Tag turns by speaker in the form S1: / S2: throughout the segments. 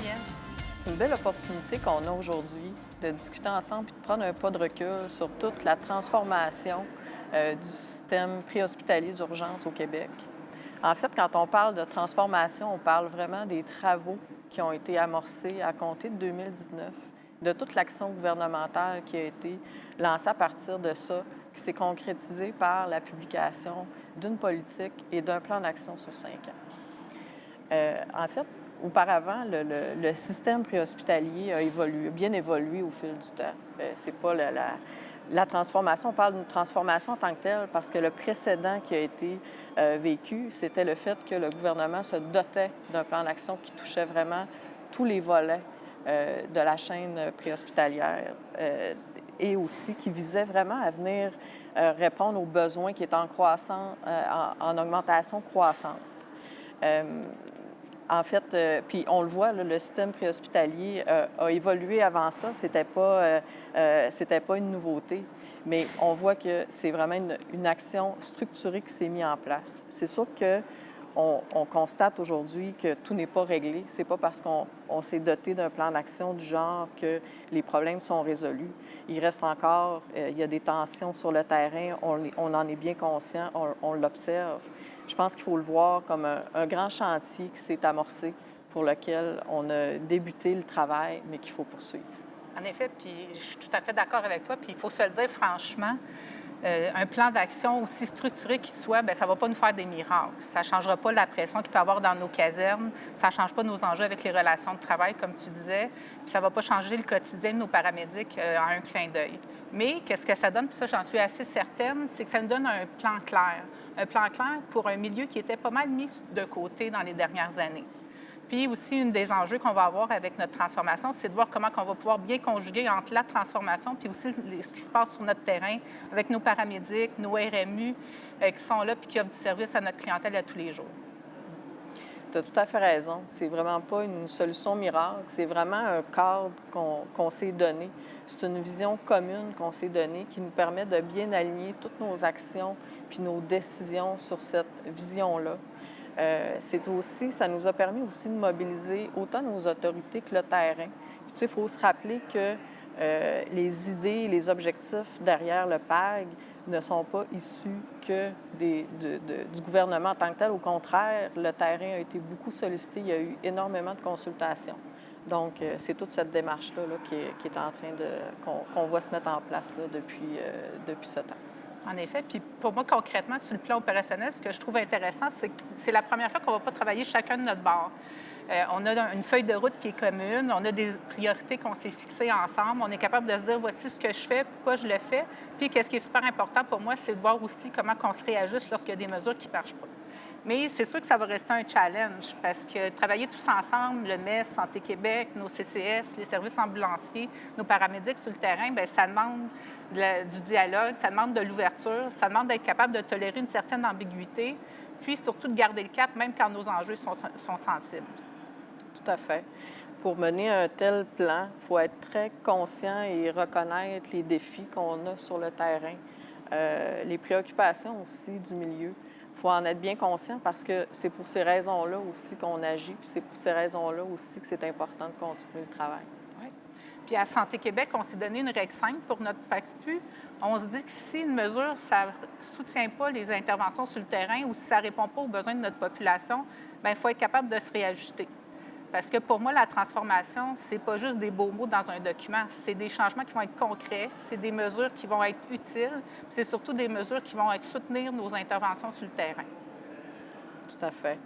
S1: Julienne.
S2: C'est une belle opportunité qu'on a aujourd'hui de discuter ensemble et de prendre un pas de recul sur toute la transformation du système préhospitalier d'urgence au Québec. En fait, quand on parle de transformation, on parle vraiment des travaux qui ont été amorcés à compter de 2019, de toute l'action gouvernementale qui a été lancée à partir de ça, qui s'est concrétisée par la publication d'une politique et d'un plan d'action sur 5 ans. En fait, auparavant, le système préhospitalier a évolué, bien évolué au fil du temps. C'est pas la transformation, on parle d'une transformation en tant que telle parce que le précédent qui a été vécu, c'était le fait que le gouvernement se dotait d'un plan d'action qui touchait vraiment tous les volets de la chaîne préhospitalière et aussi qui visait vraiment à venir répondre aux besoins qui étaient en augmentation croissante. En fait, puis on le voit, là, le système préhospitalier a évolué avant ça. C'était pas une nouveauté, mais on voit que c'est vraiment une action structurée qui s'est mise en place. C'est sûr que on constate aujourd'hui que tout n'est pas réglé. C'est pas parce qu'on s'est doté d'un plan d'action du genre que les problèmes sont résolus. Il reste encore, il y a des tensions sur le terrain, on en est bien conscient, on l'observe. Je pense qu'il faut le voir comme un grand chantier qui s'est amorcé pour lequel on a débuté le travail, mais qu'il faut poursuivre.
S1: En effet, puis je suis tout à fait d'accord avec toi, puis il faut se le dire franchement, un plan d'action aussi structuré qu'il soit, bien, ça ne va pas nous faire des miracles. Ça ne changera pas la pression qu'il peut y avoir dans nos casernes, ça ne change pas nos enjeux avec les relations de travail, comme tu disais, puis ça ne va pas changer le quotidien de nos paramédics en un clin d'œil. Mais qu'est-ce que ça donne, puis ça, j'en suis assez certaine, c'est que ça nous donne un plan clair. Un plan clair pour un milieu qui était pas mal mis de côté dans les dernières années. Puis aussi, une des enjeux qu'on va avoir avec notre transformation, c'est de voir comment on va pouvoir bien conjuguer entre la transformation puis aussi ce qui se passe sur notre terrain avec nos paramédics, nos RMU qui sont là puis qui offrent du service à notre clientèle à tous les jours.
S2: Tu as tout à fait raison. C'est vraiment pas une solution miracle. C'est vraiment un cadre qu'on s'est donné. C'est une vision commune qu'on s'est donnée qui nous permet de bien aligner toutes nos actions puis nos décisions sur cette vision-là. Ça nous a permis aussi de mobiliser autant nos autorités que le terrain. Puis, tu sais, il faut se rappeler que les idées et les objectifs derrière le PAG ne sont pas issus que du gouvernement en tant que tel. Au contraire, le terrain a été beaucoup sollicité. Il y a eu énormément de consultations. Donc, c'est toute cette démarche-là là, qui est en train qu'on voit se mettre en place là, depuis ce temps.
S1: En effet. Puis pour moi, concrètement, sur le plan opérationnel, ce que je trouve intéressant, c'est que c'est la première fois qu'on ne va pas travailler chacun de notre bord. On a une feuille de route qui est commune, on a des priorités qu'on s'est fixées ensemble, on est capable de se dire voici ce que je fais, pourquoi je le fais. Puis qu'est-ce qui est super important pour moi, c'est de voir aussi comment on se réajuste lorsqu'il y a des mesures qui ne marchent pas. Mais c'est sûr que ça va rester un challenge parce que travailler tous ensemble, le MES, Santé Québec, nos CCS, les services ambulanciers, nos paramédics sur le terrain, bien, ça demande du dialogue, ça demande de l'ouverture, ça demande d'être capable de tolérer une certaine ambiguïté, puis surtout de garder le cap même quand nos enjeux sont sensibles.
S2: Tout à fait. Pour mener un tel plan, il faut être très conscient et reconnaître les défis qu'on a sur le terrain, les préoccupations aussi du milieu. Il faut en être bien conscient parce que c'est pour ces raisons-là aussi qu'on agit, puis c'est pour ces raisons-là aussi que c'est important de continuer le travail.
S1: Oui. Puis à Santé Québec, on s'est donné une règle simple pour notre PACSPU. On se dit que si une mesure, ça ne soutient pas les interventions sur le terrain ou si ça ne répond pas aux besoins de notre population, bien, il faut être capable de se réajuster. Parce que pour moi, la transformation, c'est pas juste des beaux mots dans un document. C'est des changements qui vont être concrets, c'est des mesures qui vont être utiles, puis c'est surtout des mesures qui vont être soutenir nos interventions sur le terrain.
S2: Tout à fait.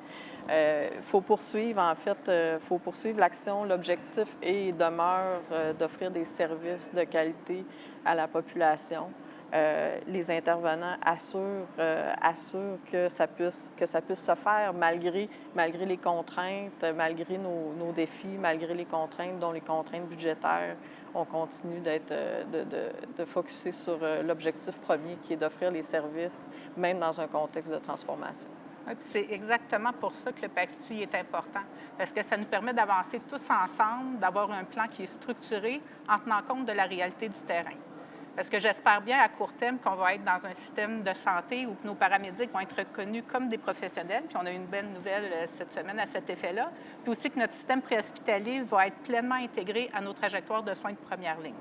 S2: Faut poursuivre, en fait, faut poursuivre l'action. L'objectif est et demeure d'offrir des services de qualité à la population. Les intervenants assurent que ça puisse se faire malgré les contraintes, malgré nos défis, malgré les contraintes, dont les contraintes budgétaires. On continue de focusser sur l'objectif premier qui est d'offrir les services, même dans un contexte de transformation.
S1: Oui, puis c'est exactement pour ça que le PACSPU est important, parce que ça nous permet d'avancer tous ensemble, d'avoir un plan qui est structuré en tenant compte de la réalité du terrain. Parce que j'espère bien à court terme qu'on va être dans un système de santé où nos paramédics vont être reconnus comme des professionnels. Puis on a eu une belle nouvelle cette semaine à cet effet-là. Puis aussi que notre système préhospitalier va être pleinement intégré à nos trajectoires de soins de première ligne.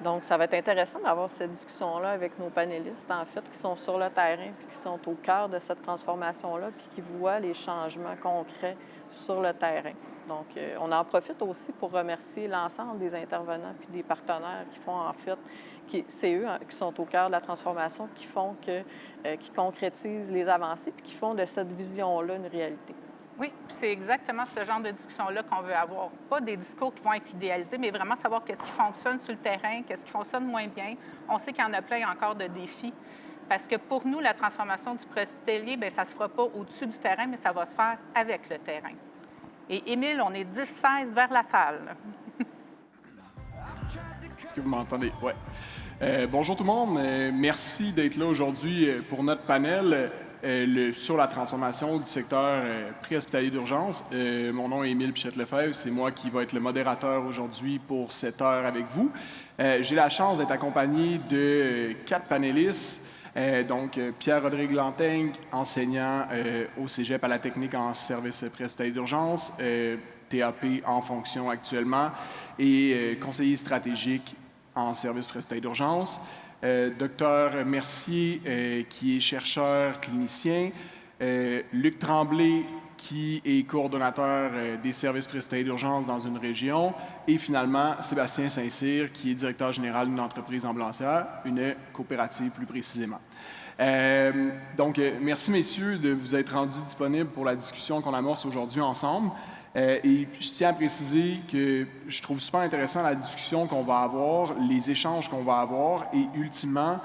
S2: Donc, ça va être intéressant d'avoir cette discussion-là avec nos panélistes, en fait, qui sont sur le terrain puis qui sont au cœur de cette transformation-là puis qui voient les changements concrets sur le terrain. Donc, on en profite aussi pour remercier l'ensemble des intervenants puis des partenaires qui font, en fait, c'est eux qui sont au cœur de la transformation, qui font qui concrétisent les avancées puis qui font de cette vision-là une réalité.
S1: Oui, c'est exactement ce genre de discussion-là qu'on veut avoir. Pas des discours qui vont être idéalisés, mais vraiment savoir qu'est-ce qui fonctionne sur le terrain, qu'est-ce qui fonctionne moins bien. On sait qu'il y en a plein encore de défis. Parce que pour nous, la transformation du préhospitalier, bien, ça ne se fera pas au-dessus du terrain, mais ça va se faire avec le terrain. Et Émile, on est 10-16 vers la salle.
S3: Est-ce que vous m'entendez? Oui. Bonjour tout le monde. Merci d'être là aujourd'hui pour notre panel. Sur la transformation du secteur préhospitalier d'urgence. Mon nom est Émile Pichette-Lefebvre. C'est moi qui vais être le modérateur aujourd'hui pour cette heure avec vous. J'ai la chance d'être accompagné de 4 panélistes. Donc, Pierre-Rodrigue Lantaigne, enseignant au Cégep à la technique en service préhospitalier d'urgence, TAP en fonction actuellement, et conseiller stratégique en service préhospitalier d'urgence. Docteur Mercier, qui est chercheur clinicien, Luc Tremblay, qui est coordonnateur des services préhospitaliers d'urgence dans une région, et finalement Sébastien Saint-Cyr, qui est directeur général d'une entreprise ambulancière, une coopérative plus précisément. Donc, merci messieurs de vous être rendus disponibles pour la discussion qu'on amorce aujourd'hui ensemble. Et je tiens à préciser que je trouve super intéressant la discussion qu'on va avoir, les échanges qu'on va avoir, et ultimement,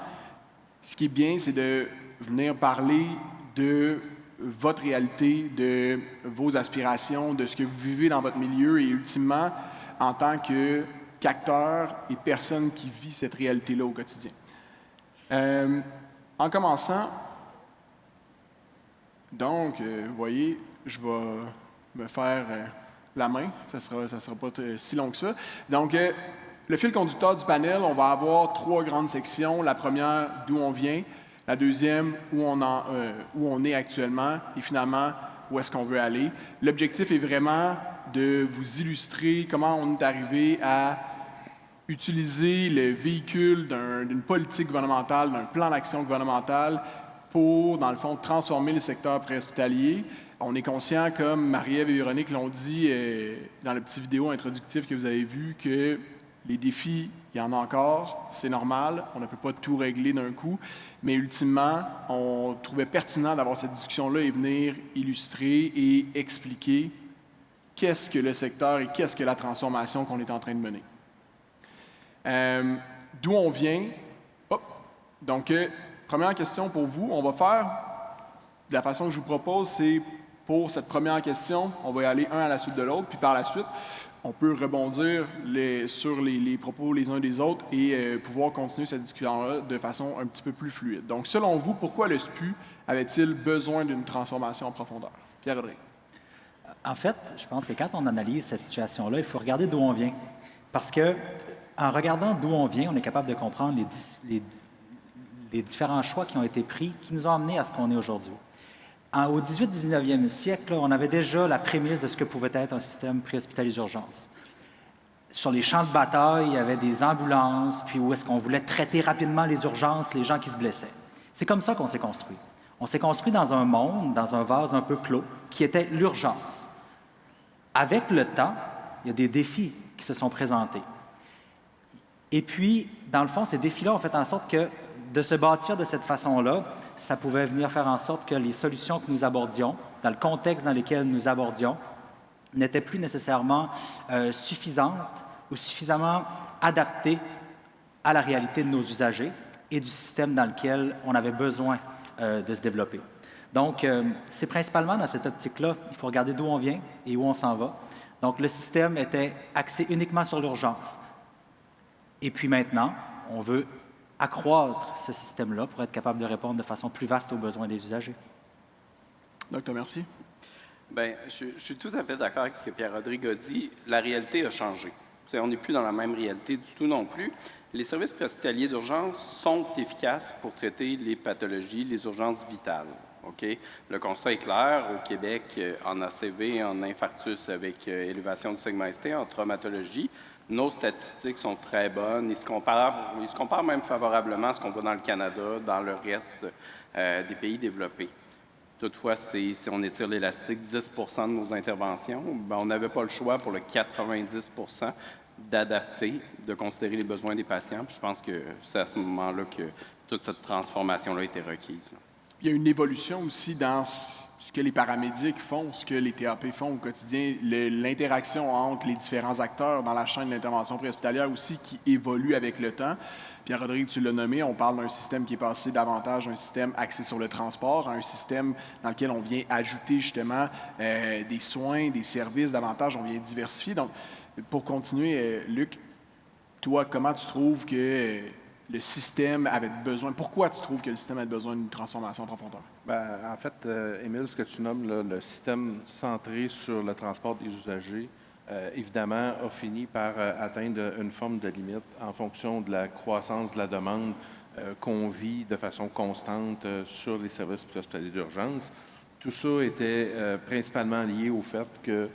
S3: ce qui est bien, c'est de venir parler de votre réalité, de vos aspirations, de ce que vous vivez dans votre milieu, et ultimement, en tant qu'acteur et personne qui vit cette réalité-là au quotidien. En commençant, donc, vous voyez, je vais me faire la main. Ça sera pas si long que ça. Donc, le fil conducteur du panel, on va avoir 3 grandes sections. La première, d'où on vient. La deuxième, où on est actuellement. Et finalement, où est-ce qu'on veut aller. L'objectif est vraiment de vous illustrer comment on est arrivé à utiliser le véhicule d'une politique gouvernementale, d'un plan d'action gouvernemental pour, dans le fond, transformer le secteur préhospitalier. On est conscient, comme Marie-Ève et Véronique l'ont dit dans la petite vidéo introductive que vous avez vue, que les défis, il y en a encore, c'est normal, on ne peut pas tout régler d'un coup, mais ultimement, on trouvait pertinent d'avoir cette discussion-là et venir illustrer et expliquer qu'est-ce que le secteur et qu'est-ce que la transformation qu'on est en train de mener. D'où on vient? Donc, première question pour vous, on va faire, de la façon que je vous propose, c'est pour cette première question, on va y aller un à la suite de l'autre, puis par la suite, on peut rebondir sur les propos les uns des autres et pouvoir continuer cette discussion-là de façon un petit peu plus fluide. Donc, selon vous, pourquoi le SPU avait-il besoin d'une transformation en profondeur? Pierre-Rodrigue.
S4: En fait, je pense que quand on analyse cette situation-là, il faut regarder d'où on vient. Parce que en regardant d'où on vient, on est capable de comprendre les différents choix qui ont été pris, qui nous ont amenés à ce qu'on est aujourd'hui. Au 18-19e siècle, on avait déjà la prémisse de ce que pouvait être un système préhospitalier d'urgence. Sur les champs de bataille, il y avait des ambulances, puis où est-ce qu'on voulait traiter rapidement les urgences, les gens qui se blessaient. C'est comme ça qu'on s'est construit. On s'est construit dans un monde, dans un vase un peu clos, qui était l'urgence. Avec le temps, il y a des défis qui se sont présentés. Et puis, dans le fond, ces défis-là ont fait en sorte que de se bâtir de cette façon-là, ça pouvait venir faire en sorte que les solutions que nous abordions, dans le contexte dans lequel nous abordions, n'étaient plus nécessairement suffisantes ou suffisamment adaptées à la réalité de nos usagers et du système dans lequel on avait besoin de se développer. Donc, c'est principalement dans cette optique-là, il faut regarder d'où on vient et où on s'en va. Donc, le système était axé uniquement sur l'urgence. Et puis maintenant, on veut accroître ce système-là pour être capable de répondre de façon plus vaste aux besoins des usagers.
S3: Docteur Mercier.
S5: Bien, je suis tout à fait d'accord avec ce que Pierre-Rodrigue a dit. La réalité a changé. On n'est plus dans la même réalité du tout non plus. Les services préhospitaliers d'urgence sont efficaces pour traiter les pathologies, les urgences vitales. OK? Le constat est clair. Au Québec, en ACV, en infarctus avec élévation du segment ST, en traumatologie, nos statistiques sont très bonnes. Ils se comparent même favorablement à ce qu'on voit dans le Canada, dans le reste des pays développés. Toutefois, si on étire l'élastique, 10 de nos interventions, bien, on n'avait pas le choix pour le 90 d'adapter, de considérer les besoins des patients. Puis je pense que c'est à ce moment-là que toute cette transformation-là a été requise.
S3: Il y a une évolution aussi dans ce que les paramédics font, ce que les TAP font au quotidien, l'interaction entre les différents acteurs dans la chaîne de l'intervention préhospitalière aussi qui évolue avec le temps. Pierre-Rodrigue, tu l'as nommé, on parle d'un système qui est passé davantage d'un système axé sur le transport à un système dans lequel on vient ajouter justement des soins, des services davantage, on vient diversifier. Donc, pour continuer, Luc, toi, comment tu trouves que le système avait besoin, pourquoi tu trouves que le système avait besoin d'une transformation en profondeur?
S6: Bien, en fait, Émile, ce que tu nommes là, le système centré sur le transport des usagers, évidemment, a fini par atteindre une forme de limite en fonction de la croissance de la demande qu'on vit de façon constante sur les services préhospitaliers d'urgence. Tout ça était principalement lié au fait que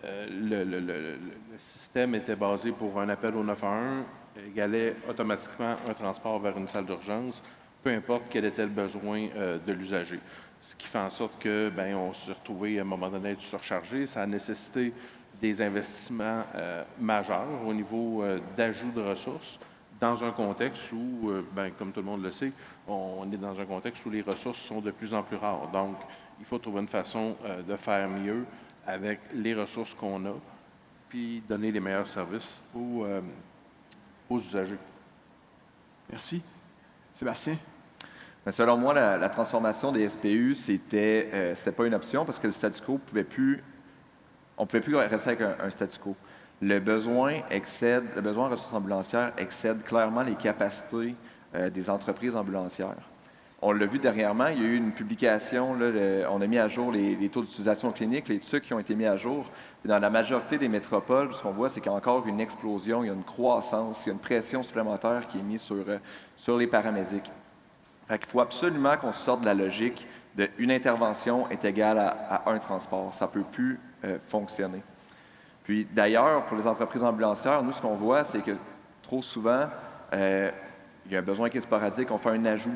S6: le système était basé pour un appel au 911 égalait automatiquement un transport vers une salle d'urgence, peu importe quel était le besoin de l'usager. Ce qui fait en sorte que, bien, on s'est retrouvé à un moment donné à être surchargé. Ça a nécessité des investissements majeurs au niveau d'ajout de ressources dans un contexte où, bien, comme tout le monde le sait, on est dans un contexte où les ressources sont de plus en plus rares. Donc, il faut trouver une façon de faire mieux avec les ressources qu'on a, puis donner les meilleurs services aux usagers. Merci. Sébastien?
S7: Mais selon moi, la transformation des SPU, c'était pas une option parce que le statu quo on ne pouvait plus rester avec un statu quo. Le besoin en ressources ambulancières excède clairement les capacités des entreprises ambulancières. On l'a vu dernièrement, il y a eu une publication, là, on a mis à jour les taux d'utilisation clinique, les TUC qui ont été mis à jour. Puis dans la majorité des métropoles, ce qu'on voit, c'est qu'il y a encore une explosion, il y a une croissance, il y a une pression supplémentaire qui est mise sur les paramédics. Fait qu'il faut absolument qu'on sorte de la logique de une intervention est égale à un transport. Ça ne peut plus fonctionner. Puis d'ailleurs, pour les entreprises ambulancières, nous, ce qu'on voit, c'est que trop souvent, il y a un besoin qui est sporadique, on fait un ajout.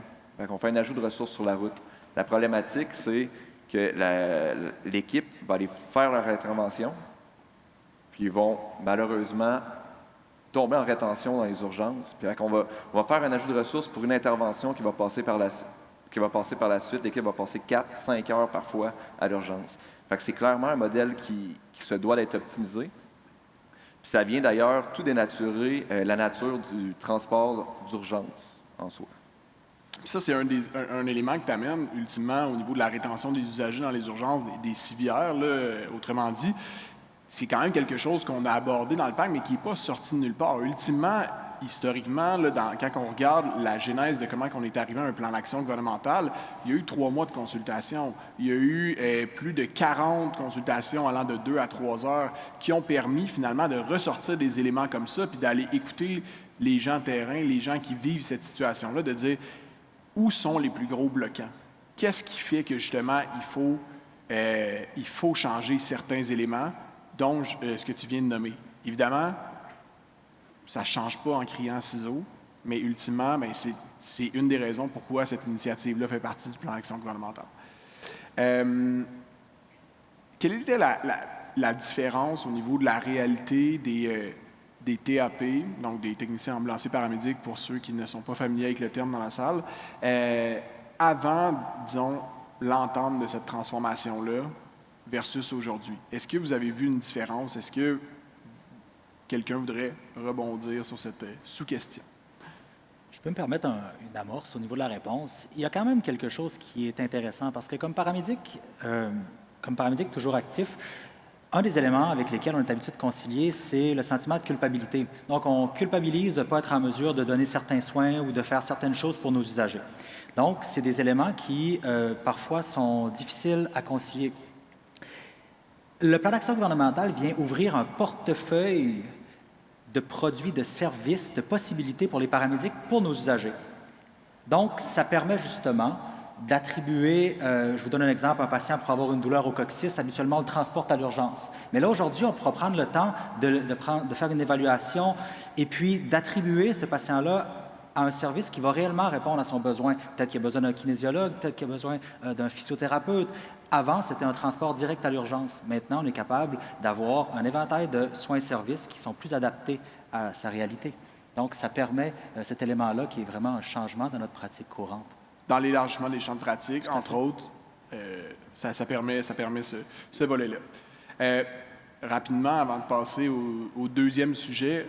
S7: On fait un ajout de ressources sur la route. La problématique, c'est que l'équipe va aller faire leur intervention, puis ils vont malheureusement tomber en rétention dans les urgences. Puis on va faire un ajout de ressources pour une intervention qui va passer par la suite. L'équipe va passer 4-5 heures parfois à l'urgence. Fait que c'est clairement un modèle qui se doit d'être optimisé. Puis ça vient d'ailleurs tout dénaturer la nature du transport d'urgence en soi.
S3: Ça, c'est un élément que tu amènes, ultimement, au niveau de la rétention des usagers dans les urgences, des civières, là, autrement dit. C'est quand même quelque chose qu'on a abordé dans le PAC, mais qui n'est pas sorti de nulle part. Ultimement, historiquement, là, quand on regarde la genèse de comment on est arrivé à un plan d'action gouvernemental, il y a eu 3 mois de consultation. Il y a eu plus de 40 consultations allant de 2 à 3 heures qui ont permis, finalement, de ressortir des éléments comme ça, puis d'aller écouter les gens terrain, les gens qui vivent cette situation-là, de dire où sont les plus gros bloquants? Qu'est-ce qui fait que, justement, il faut changer certains éléments, dont ce que tu viens de nommer? Évidemment, ça ne change pas en criant ciseaux, mais ultimement, bien, c'est une des raisons pourquoi cette initiative-là fait partie du plan d'action gouvernemental. Quelle était la différence au niveau de la réalité des TAP, donc des techniciens ambulanciers paramédics, pour ceux qui ne sont pas familiers avec le terme dans la salle, avant, disons, l'entente de cette transformation-là versus aujourd'hui? Est-ce que vous avez vu une différence? Est-ce que quelqu'un voudrait rebondir sur cette sous-question?
S4: Je peux me permettre une amorce au niveau de la réponse. Il y a quand même quelque chose qui est intéressant parce que comme paramédic toujours actif, un des éléments avec lesquels on est habitué de concilier, c'est le sentiment de culpabilité. Donc, on culpabilise de ne pas être en mesure de donner certains soins ou de faire certaines choses pour nos usagers. Donc, c'est des éléments qui, parfois, sont difficiles à concilier. Le plan d'action gouvernemental vient ouvrir un portefeuille de produits, de services, de possibilités pour les paramédics, pour nos usagers. Donc, ça permet justement d'attribuer, je vous donne un exemple, un patient pour avoir une douleur au coccyx, habituellement on le transporte à l'urgence. Mais là, aujourd'hui, on pourra prendre le temps de faire une évaluation et puis d'attribuer ce patient-là à un service qui va réellement répondre à son besoin. Peut-être qu'il a besoin d'un kinésiologue, peut-être qu'il a besoin d'un physiothérapeute. Avant, c'était un transport direct à l'urgence. Maintenant, on est capable d'avoir un éventail de soins-services qui sont plus adaptés à sa réalité. Donc, ça permet cet élément-là qui est vraiment un changement dans notre pratique courante.
S3: Dans l'élargissement des champs de pratique, entre autres, ça permet ce volet-là. Rapidement, avant de passer au deuxième sujet,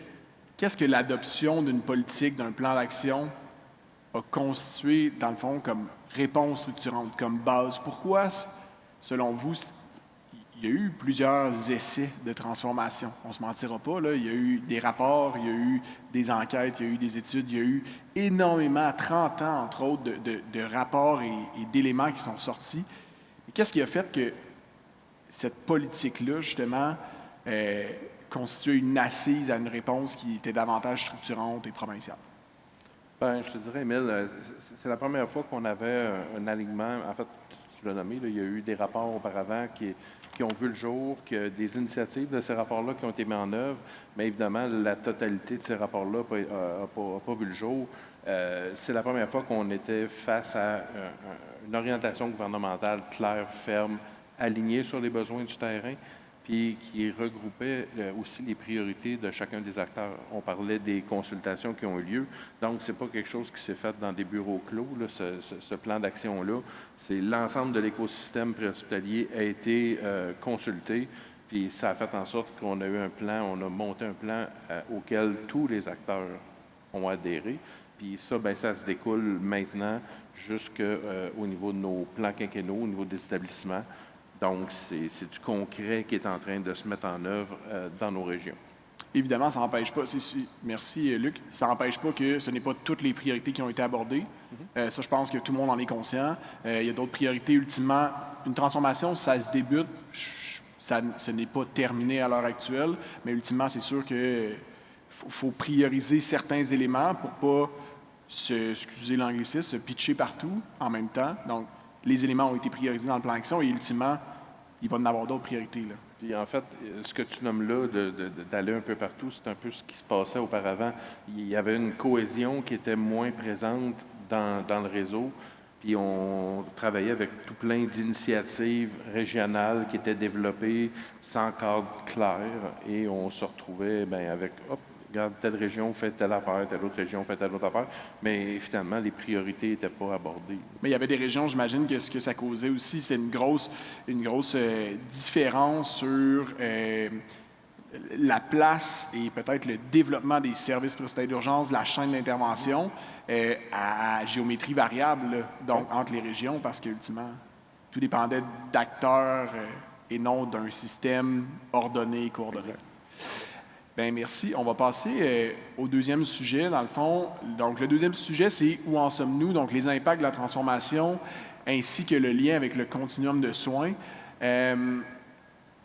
S3: qu'est-ce que l'adoption d'une politique, d'un plan d'action a constitué, dans le fond, comme réponse structurante, comme base? Pourquoi, selon vous, il y a eu plusieurs essais de transformation? On ne se mentira pas, là, il y a eu des rapports, il y a eu des enquêtes, il y a eu des études, il y a eu énormément, 30 ans, entre autres, de rapports et d'éléments qui sont sortis. Et qu'est-ce qui a fait que cette politique-là, justement, constituait une assise à une réponse qui était davantage structurante et provinciale?
S6: Bien, je te dirais, Émile, c'est la première fois qu'on avait un alignement. En fait, tu l'as nommé, là, il y a eu des rapports auparavant qui ont vu le jour, des initiatives de ces rapports-là qui ont été mis en œuvre, mais évidemment, la totalité de ces rapports-là n'a pas vu le jour. C'est la première fois qu'on était face à une orientation gouvernementale claire, ferme, alignée sur les besoins du terrain, puis qui regroupait aussi les priorités de chacun des acteurs. On parlait des consultations qui ont eu lieu, donc c'est pas quelque chose qui s'est fait dans des bureaux clos, là, ce plan d'action-là. C'est l'ensemble de l'écosystème préhospitalier a été consulté, puis ça a fait en sorte qu'on a eu un plan, on a monté un plan auquel tous les acteurs ont adhéré. Puis ça, bien, ça se découle maintenant jusqu'au niveau de nos plans quinquennaux, au niveau des établissements. Donc, c'est du concret qui est en train de se mettre en œuvre dans nos régions.
S3: Évidemment, ça n'empêche pas, merci Luc, ça n'empêche pas que ce n'est pas toutes les priorités qui ont été abordées. Ça, je pense que tout le monde en est conscient. Il y a d'autres priorités. Ultimement, une transformation, ça se débute, ce n'est pas terminé à l'heure actuelle, mais ultimement, c'est sûr qu'il faut prioriser certains éléments pour pas excusez l'anglicisme, se pitcher partout en même temps. Donc, les éléments ont été priorisés dans le plan d'action et ultimement, il va y en avoir d'autres priorités, là.
S6: Puis en fait, ce que tu nommes là, d'aller un peu partout, c'est un peu ce qui se passait auparavant. Il y avait une cohésion qui était moins présente dans le réseau. Puis on travaillait avec tout plein d'initiatives régionales qui étaient développées sans cadre clair. Et on se retrouvait bien, avec, hop, regarde, telle région fait telle affaire, telle autre région fait telle autre affaire. Mais finalement, les priorités n'étaient pas abordées. Mais
S3: il y avait des régions, j'imagine que ce que ça causait aussi, c'est une grosse différence sur la place et peut-être le développement des services préhospitaliers d'urgence, la chaîne d'intervention à géométrie variable, là, donc entre les régions, parce qu'ultimement, tout dépendait d'acteurs et non d'un système ordonné et coordonné. Bien, merci. On va passer au deuxième sujet, dans le fond. Donc, le deuxième sujet, c'est où en sommes-nous? Donc, les impacts de la transformation ainsi que le lien avec le continuum de soins.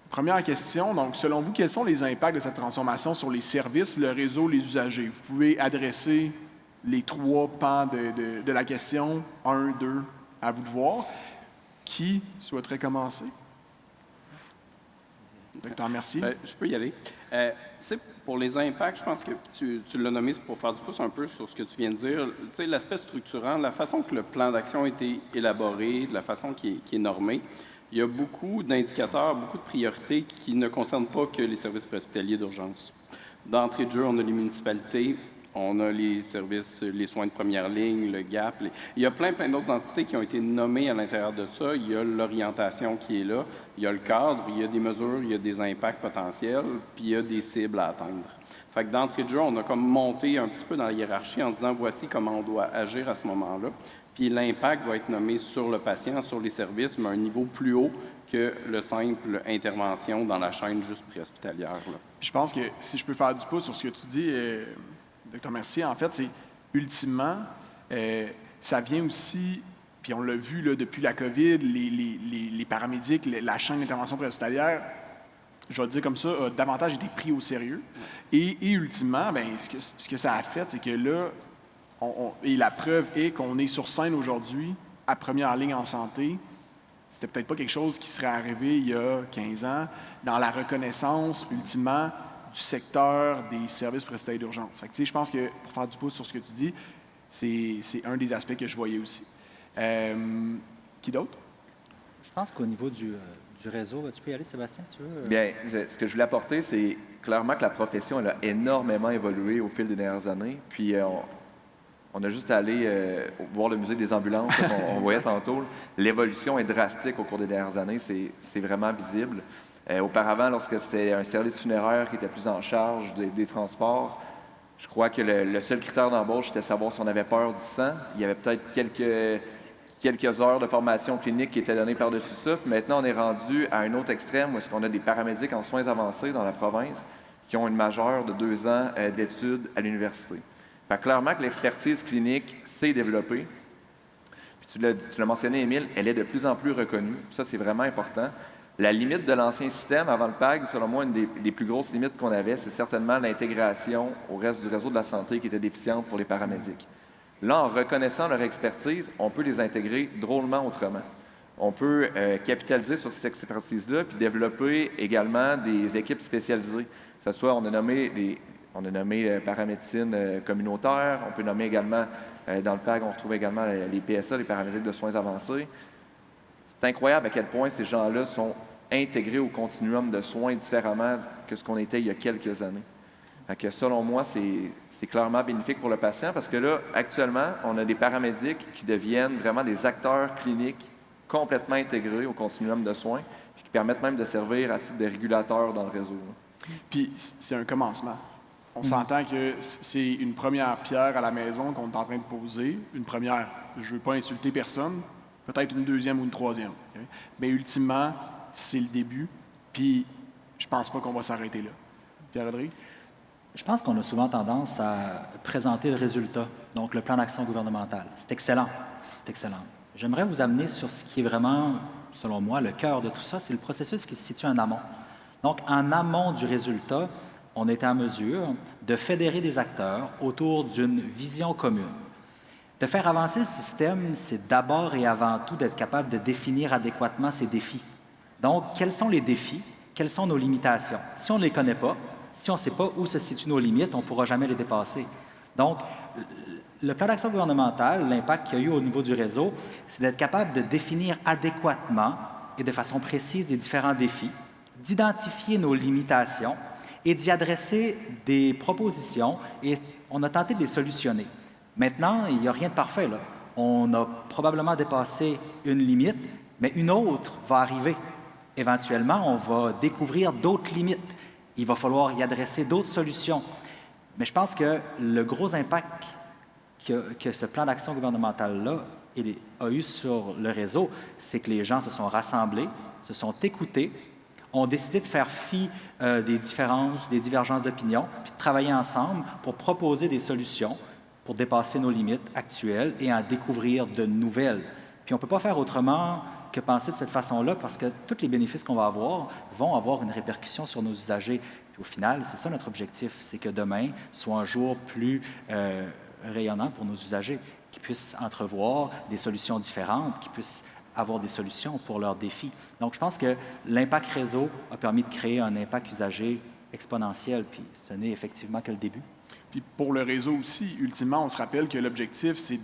S3: Première question, donc, selon vous, quels sont les impacts de cette transformation sur les services, le réseau, les usagers? Vous pouvez adresser les trois pans de la question, 1, 2, à vous de voir. Qui souhaiterait commencer? Docteur, merci.
S5: Je peux y aller. Pour les impacts, je pense que tu l'as nommé pour faire du pouce un peu sur ce que tu viens de dire. L'aspect structurant, la façon que le plan d'action a été élaboré, la façon qui est normée, il y a beaucoup d'indicateurs, beaucoup de priorités qui ne concernent pas que les services préhospitaliers d'urgence. D'entrée de jeu, on a les municipalités, on a les services, les soins de première ligne, le GAP. Il y a plein d'autres entités qui ont été nommées à l'intérieur de ça. Il y a l'orientation qui est là, il y a le cadre, il y a des mesures, il y a des impacts potentiels, puis il y a des cibles à atteindre. Fait que d'entrée de jeu, on a comme monté un petit peu dans la hiérarchie en se disant voici comment on doit agir à ce moment-là. Puis l'impact va être nommé sur le patient, sur les services, mais à un niveau plus haut que le simple intervention dans la chaîne juste préhospitalière.
S3: Je pense que si je peux faire du pouce sur ce que tu dis, Docteur Mercier, en fait, c'est ultimement, ça vient aussi, puis on l'a vu là, depuis la COVID, les paramédics, la chaîne d'intervention préhospitalière, je vais le dire comme ça, a davantage été pris au sérieux. Et ultimement, ben, ce que ça a fait, c'est que là, et la preuve est qu'on est sur scène aujourd'hui, à première ligne en santé. C'était peut-être pas quelque chose qui serait arrivé il y a 15 ans, dans la reconnaissance, ultimement, du secteur des services prestataires d'urgence. Fait que, tu sais, je pense que, pour faire du pouce sur ce que tu dis, c'est un des aspects que je voyais aussi. Qui d'autre?
S4: Je pense qu'au niveau du réseau, tu peux y aller, Sébastien, si tu veux.
S7: Bien, ce que je voulais apporter, c'est clairement que la profession elle a énormément évolué au fil des dernières années. Puis, on a juste à aller voir le musée des ambulances, on voyait tantôt. L'évolution est drastique au cours des dernières années, c'est vraiment visible. Auparavant, lorsque c'était un service funéraire qui était plus en charge des transports, je crois que le seul critère d'embauche, c'était savoir si on avait peur du sang. Il y avait peut-être quelques heures de formation clinique qui étaient données par-dessus ça. Puis maintenant, on est rendu à un autre extrême où est-ce qu'on a des paramédics en soins avancés dans la province qui ont une majeure de 2 ans d'études à l'université. Fait que clairement que l'expertise clinique s'est développée. Puis tu l'as mentionné, Émile, elle est de plus en plus reconnue. Ça, c'est vraiment important. La limite de l'ancien système avant le PAG, selon moi, une des plus grosses limites qu'on avait, c'est certainement l'intégration au reste du réseau de la santé qui était déficiente pour les paramédics. Là, en reconnaissant leur expertise, on peut les intégrer drôlement autrement. On peut capitaliser sur cette expertise-là puis développer également des équipes spécialisées. Que ce soit, on a nommé paramédecine communautaire, on peut nommer également, dans le PAG, on retrouve également les PSA, les paramédics de soins avancés. C'est incroyable à quel point ces gens-là sont intégrés au continuum de soins différemment que ce qu'on était il y a quelques années. Fait que selon moi, c'est clairement bénéfique pour le patient parce que là, actuellement, on a des paramédics qui deviennent vraiment des acteurs cliniques complètement intégrés au continuum de soins puis qui permettent même de servir à titre de régulateur dans le réseau.
S3: Puis c'est un commencement. On s'entend que c'est une première pierre à la maison qu'on est en train de poser. Une première, je ne veux pas insulter personne, peut-être une deuxième ou une troisième. Okay? Mais ultimement, c'est le début, puis je pense pas qu'on va s'arrêter là. Pierre-Rodrigue?
S4: Je pense qu'on a souvent tendance à présenter le résultat, donc le plan d'action gouvernemental. C'est excellent. C'est excellent. J'aimerais vous amener sur ce qui est vraiment, selon moi, le cœur de tout ça, c'est le processus qui se situe en amont. Donc, en amont du résultat, on est en mesure de fédérer des acteurs autour d'une vision commune. De faire avancer le système, c'est d'abord et avant tout d'être capable de définir adéquatement ces défis. Donc, quels sont les défis? Quelles sont nos limitations? Si on ne les connaît pas, si on ne sait pas où se situent nos limites, on ne pourra jamais les dépasser. Donc, le plan d'action gouvernemental, l'impact qu'il y a eu au niveau du réseau, c'est d'être capable de définir adéquatement et de façon précise les différents défis, d'identifier nos limitations et d'y adresser des propositions, et on a tenté de les solutionner. Maintenant, il n'y a rien de parfait, là. On a probablement dépassé une limite, mais une autre va arriver. Éventuellement, on va découvrir d'autres limites. Il va falloir y adresser d'autres solutions. Mais je pense que le gros impact que ce plan d'action gouvernemental-là a eu sur le réseau, c'est que les gens se sont rassemblés, se sont écoutés, ont décidé de faire fi des différences, des divergences d'opinion, puis de travailler ensemble pour proposer des solutions pour dépasser nos limites actuelles et en découvrir de nouvelles. Puis on ne peut pas faire autrement que penser de cette façon-là parce que tous les bénéfices qu'on va avoir vont avoir une répercussion sur nos usagers. Puis au final, c'est ça notre objectif, c'est que demain soit un jour plus rayonnant pour nos usagers, qu'ils puissent entrevoir des solutions différentes, qu'ils puissent avoir des solutions pour leurs défis. Donc, je pense que l'impact réseau a permis de créer un impact usager exponentiel, puis ce n'est effectivement que le début.
S3: Puis pour le réseau aussi, ultimement, on se rappelle que l'objectif, c'est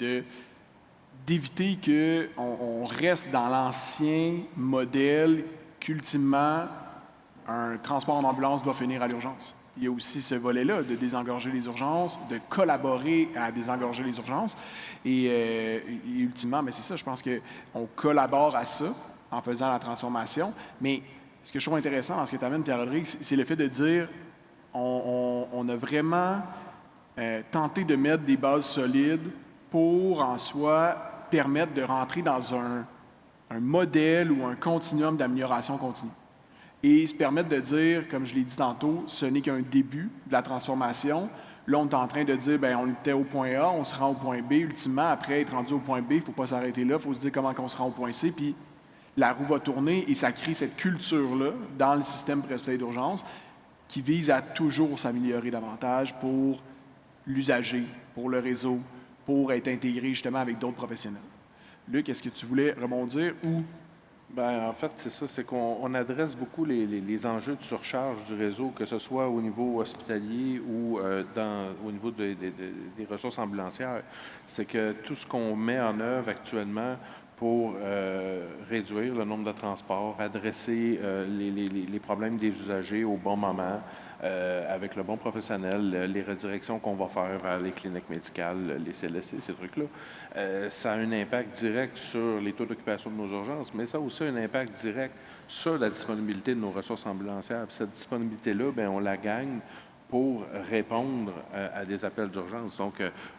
S3: d'éviter qu'on reste dans l'ancien modèle qu'ultimement, un transport en ambulance doit finir à l'urgence. Il y a aussi ce volet-là de désengorger les urgences, de collaborer à désengorger les urgences. Et ultimement, mais c'est ça, je pense qu'on collabore à ça en faisant la transformation. Mais ce que je trouve intéressant dans ce que tu amènes, Pierre-Rodrigue, c'est le fait de dire on a vraiment tenté de mettre des bases solides pour en soi permettre de rentrer dans un modèle ou un continuum d'amélioration continue. Et se permettre de dire, comme je l'ai dit tantôt, ce n'est qu'un début de la transformation. Là, on est en train de dire, bien, on était au point A, on se rend au point B. Ultimement, après être rendu au point B, il ne faut pas s'arrêter là, il faut se dire comment on se rend au point C. Puis la roue va tourner et ça crée cette culture-là dans le système préhospitalier d'urgence qui vise à toujours s'améliorer davantage pour l'usager, pour le réseau, pour être intégré justement avec d'autres professionnels. Luc, est-ce que tu voulais rebondir ou...
S6: Bien, en fait, c'est ça, c'est qu'on adresse beaucoup les enjeux de surcharge du réseau, que ce soit au niveau hospitalier ou au niveau des ressources ambulancières. C'est que tout ce qu'on met en œuvre actuellement pour réduire le nombre de transports, adresser les problèmes des usagers au bon moment, avec le bon professionnel, les redirections qu'on va faire vers les cliniques médicales, les CLSC, ces trucs-là, ça a un impact direct sur les taux d'occupation de nos urgences, mais ça a aussi un impact direct sur la disponibilité de nos ressources ambulancières. Puis cette disponibilité-là, bien, on la gagne pour répondre à des appels d'urgence. Donc,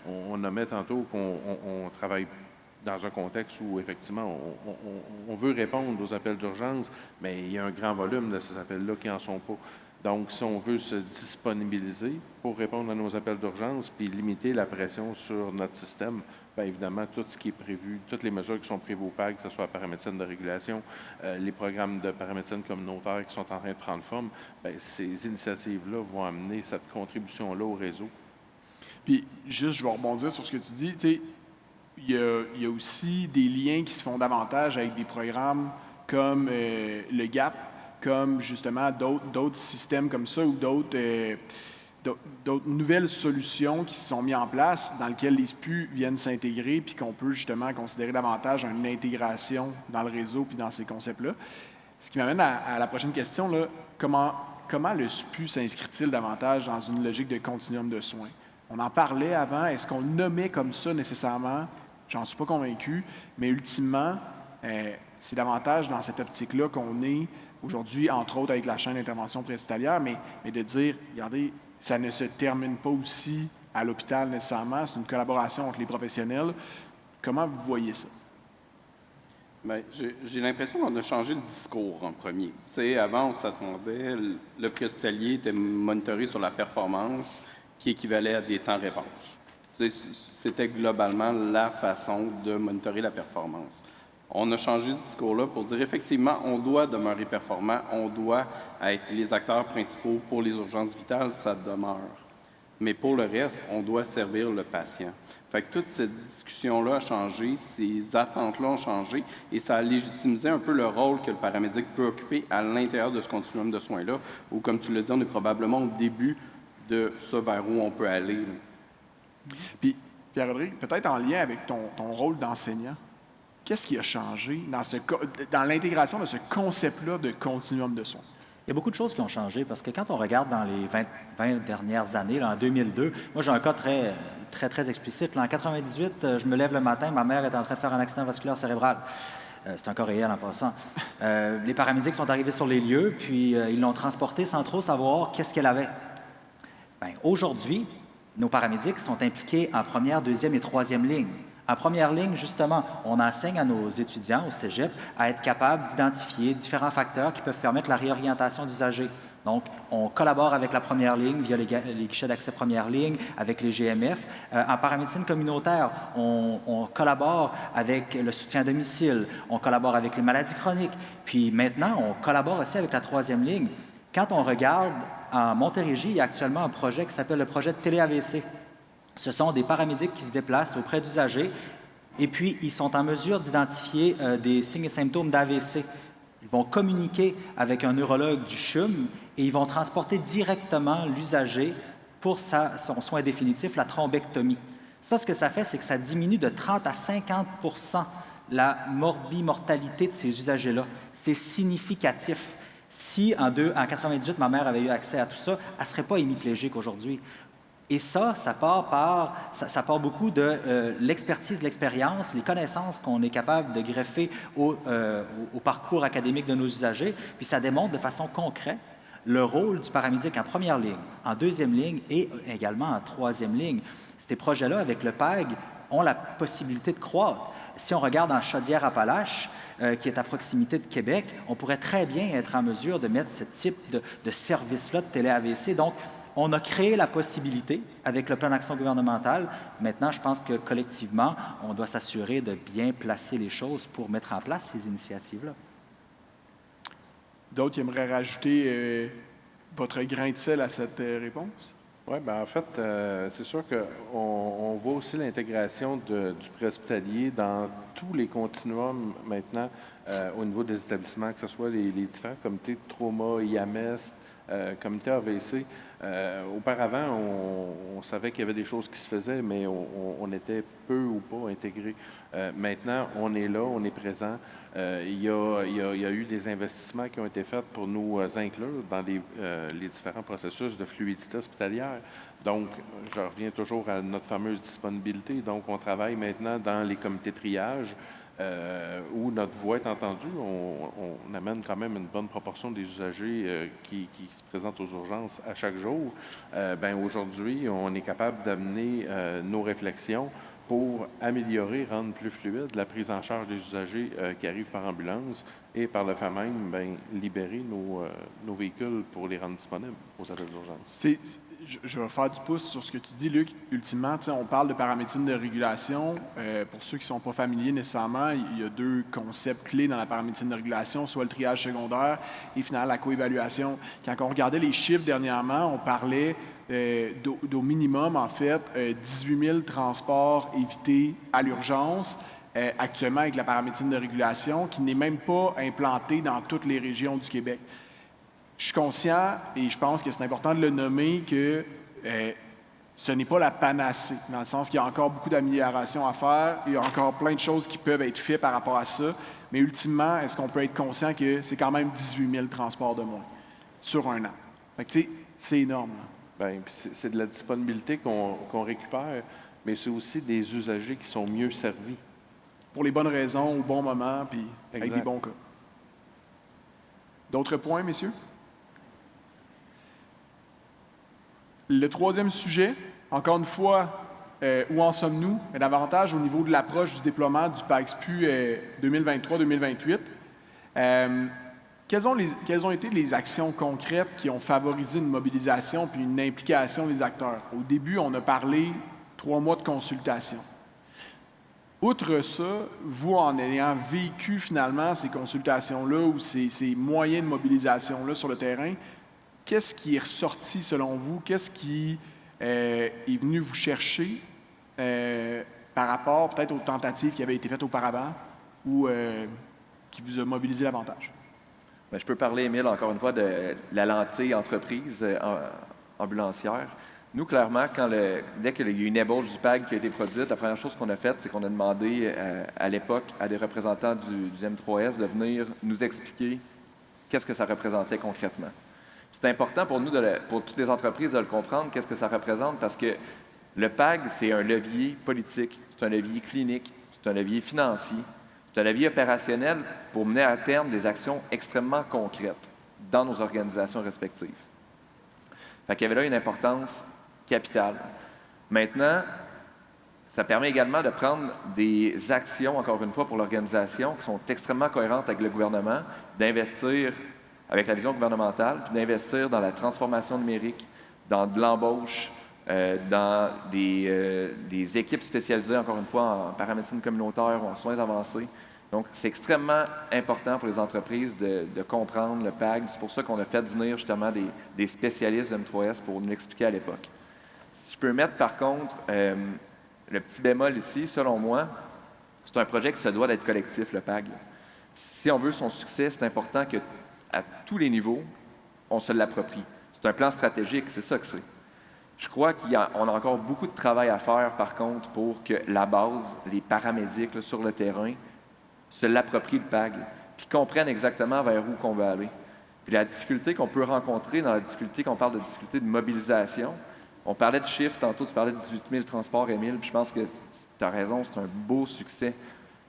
S6: on nommait tantôt qu'on travaille dans un contexte où, effectivement, on veut répondre aux appels d'urgence, mais il y a un grand volume de ces appels-là qui n'en sont pas. Donc, si on veut se disponibiliser pour répondre à nos appels d'urgence puis limiter la pression sur notre système, bien évidemment, tout ce qui est prévu, toutes les mesures qui sont prévues au PAC, que ce soit la paramédecine de régulation, les programmes de paramédecine communautaire qui sont en train de prendre forme, bien, ces initiatives-là vont amener cette contribution-là au réseau.
S3: Puis, juste, je vais rebondir sur ce que tu dis. Tu sais, il y a aussi des liens qui se font davantage avec des programmes comme le GAP, comme justement d'autres systèmes comme ça ou d'autres nouvelles solutions qui se sont mises en place dans lesquelles les SPU viennent s'intégrer puis qu'on peut justement considérer davantage une intégration dans le réseau puis dans ces concepts-là. Ce qui m'amène à la prochaine question, là, comment le SPU s'inscrit-il davantage dans une logique de continuum de soins? On en parlait avant, est-ce qu'on le nommait comme ça nécessairement? J'en suis pas convaincu, mais ultimement, c'est davantage dans cette optique-là qu'on est aujourd'hui, entre autres avec la chaîne d'intervention préhospitalière, mais de dire, regardez, ça ne se termine pas aussi à l'hôpital nécessairement, c'est une collaboration entre les professionnels. Comment vous voyez ça?
S5: Bien, j'ai l'impression qu'on a changé le discours en premier. Tu sais, avant, on s'attendait, le préhospitalier était monitoré sur la performance qui équivalait à des temps-réponse. C'était globalement la façon de monitorer la performance. On a changé ce discours-là pour dire effectivement, on doit demeurer performant, on doit être les acteurs principaux pour les urgences vitales, ça demeure. Mais pour le reste, on doit servir le patient. Fait que toute cette discussion-là a changé, ces attentes-là ont changé et ça a légitimisé un peu le rôle que le paramédic peut occuper à l'intérieur de ce continuum de soins-là, où, comme tu l'as dit, on est probablement au début de ça vers où on peut aller.
S3: Puis, Pierre-Rodrigue, peut-être en lien avec ton rôle d'enseignant, qu'est-ce qui a changé dans l'intégration de ce concept-là de continuum de soins?
S4: Il y a beaucoup de choses qui ont changé parce que quand on regarde dans les 20 dernières années, là, en 2002, moi j'ai un cas très explicite. Là, en 98, je me lève le matin, ma mère est en train de faire un accident vasculaire cérébral. C'est un cas réel en passant. Les paramédics sont arrivés sur les lieux, puis ils l'ont transportée sans trop savoir qu'est-ce qu'elle avait. Bien, aujourd'hui, nos paramédics sont impliqués en première, deuxième et troisième ligne. En première ligne, justement, on enseigne à nos étudiants au cégep à être capables d'identifier différents facteurs qui peuvent permettre la réorientation d'usagers. Donc, on collabore avec la première ligne via les guichets d'accès première ligne, avec les GMF. En paramédecine communautaire, on collabore avec le soutien à domicile, on collabore avec les maladies chroniques. Puis maintenant, on collabore aussi avec la troisième ligne. Quand on regarde en Montérégie, il y a actuellement un projet qui s'appelle le projet de télé-AVC. Ce sont des paramédics qui se déplacent auprès d'usagers et puis ils sont en mesure d'identifier des signes et symptômes d'AVC. Ils vont communiquer avec un neurologue du CHUM et ils vont transporter directement l'usager pour son soin définitif, la thrombectomie. Ça, ce que ça fait, c'est que ça diminue de 30 à 50 la morbimortalité de ces usagers-là. C'est significatif. Si en 98, ma mère avait eu accès à tout ça, elle ne serait pas hémiplégique aujourd'hui. Et ça part beaucoup de l'expertise, de l'expérience, les connaissances qu'on est capable de greffer au parcours académique de nos usagers, puis ça démontre de façon concrète le rôle du paramédic en première ligne, en deuxième ligne et également en troisième ligne. Ces projets-là, avec le PAG, ont la possibilité de croître. Si on regarde en Chaudière-Appalaches, qui est à proximité de Québec, on pourrait très bien être en mesure de mettre ce type de service-là de télé-AVC. Donc, on a créé la possibilité avec le plan d'action gouvernemental. Maintenant, je pense que collectivement, on doit s'assurer de bien placer les choses pour mettre en place ces initiatives-là.
S3: d'autres qui aimeraient rajouter votre grain de sel à cette réponse?
S6: Oui, bien en fait, c'est sûr qu'on voit aussi l'intégration du préhospitalier dans tous les continuums maintenant au niveau des établissements, que ce soit les différents comités de trauma, IAMES, comité AVC. Auparavant, on savait qu'il y avait des choses qui se faisaient, mais on était peu ou pas intégrés. Maintenant, on est là, on est présent. Il y a eu des investissements qui ont été faits pour nous inclure dans les différents processus de fluidité hospitalière. Donc, je reviens toujours à notre fameuse disponibilité. Donc, on travaille maintenant dans les comités de triage où notre voix est entendue. On amène quand même une bonne proportion des usagers qui se présentent aux urgences à chaque jour. Aujourd'hui, on est capable d'amener nos réflexions pour améliorer, rendre plus fluide la prise en charge des usagers qui arrivent par ambulance et par le fait même, libérer nos véhicules pour les rendre disponibles aux appels d'urgence.
S3: Je vais faire du pouce sur ce que tu dis, Luc. Ultimement, on parle de paramédecine de régulation. Pour ceux qui ne sont pas familiers nécessairement, il y a 2 concepts clés dans la paramédecine de régulation, soit le triage secondaire et finalement la coévaluation. Quand on regardait les chiffres dernièrement, on parlait d'au minimum, en fait, 18 000 transports évités à l'urgence, actuellement avec la paramédecine de régulation, qui n'est même pas implantée dans toutes les régions du Québec. Je suis conscient, et je pense que c'est important de le nommer, que ce n'est pas la panacée, dans le sens qu'il y a encore beaucoup d'améliorations à faire, il y a encore plein de choses qui peuvent être faites par rapport à ça, mais ultimement, est-ce qu'on peut être conscient que c'est quand même 18 000 transports de moins sur un an? Fait que, tu sais, c'est énorme.
S6: Bien, c'est de la disponibilité qu'on récupère, mais c'est aussi des usagers qui sont mieux servis.
S3: Pour les bonnes raisons, au bon moment, puis avec des bons cas. D'autres points, messieurs? Le 3e sujet, encore une fois, où en sommes-nous? Davantage au niveau de l'approche du déploiement du PACSPU 2023-2028. Quelles ont été les actions concrètes qui ont favorisé une mobilisation puis une implication des acteurs? Au début, on a parlé 3 mois de consultation. Outre ça, vous, en ayant vécu finalement ces consultations-là ou ces moyens de mobilisation-là sur le terrain, qu'est-ce qui est ressorti selon vous? Qu'est-ce qui est venu vous chercher par rapport peut-être aux tentatives qui avaient été faites auparavant ou qui vous a mobilisé davantage?
S7: Bien, je peux parler, Émile, encore une fois, de la lentille entreprise ambulancière. Nous, clairement, dès qu'il y a eu une ébauche du PAG qui a été produite, la première chose qu'on a faite, c'est qu'on a demandé à l'époque à des représentants du M3S de venir nous expliquer qu'est-ce que ça représentait concrètement. C'est important pour nous, pour toutes les entreprises, de le comprendre, qu'est-ce que ça représente, parce que le PAG, c'est un levier politique, c'est un levier clinique, c'est un levier financier, c'est un levier opérationnel pour mener à terme des actions extrêmement concrètes dans nos organisations respectives. Fait qu'il y avait là une importance capitale. Maintenant, ça permet également de prendre des actions, encore une fois, pour l'organisation qui sont extrêmement cohérentes avec le gouvernement, d'investir avec la vision gouvernementale, puis d'investir dans la transformation numérique, dans de l'embauche, dans des équipes spécialisées, encore une fois, en paramédecine communautaire ou en soins avancés. Donc, c'est extrêmement important pour les entreprises de comprendre le PAG. C'est pour ça qu'on a fait venir justement des spécialistes de M3S pour nous l'expliquer à l'époque. Si je peux mettre, par contre, le petit bémol ici, selon moi, c'est un projet qui se doit d'être collectif, le PAG. Si on veut son succès, c'est important qu'à tous les niveaux, on se l'approprie. C'est un plan stratégique, c'est ça que c'est. Je crois qu'on a encore beaucoup de travail à faire, par contre, pour que la base, les paramédics là, sur le terrain, se l'approprient le PAG, puis comprennent exactement vers où qu'on veut aller. Puis la difficulté qu'on peut rencontrer dans la difficulté, qu'on parle de difficulté de mobilisation, on parlait de chiffres, tantôt tu parlais de 18 000 transports, Émile, puis je pense que tu as raison, c'est un beau succès.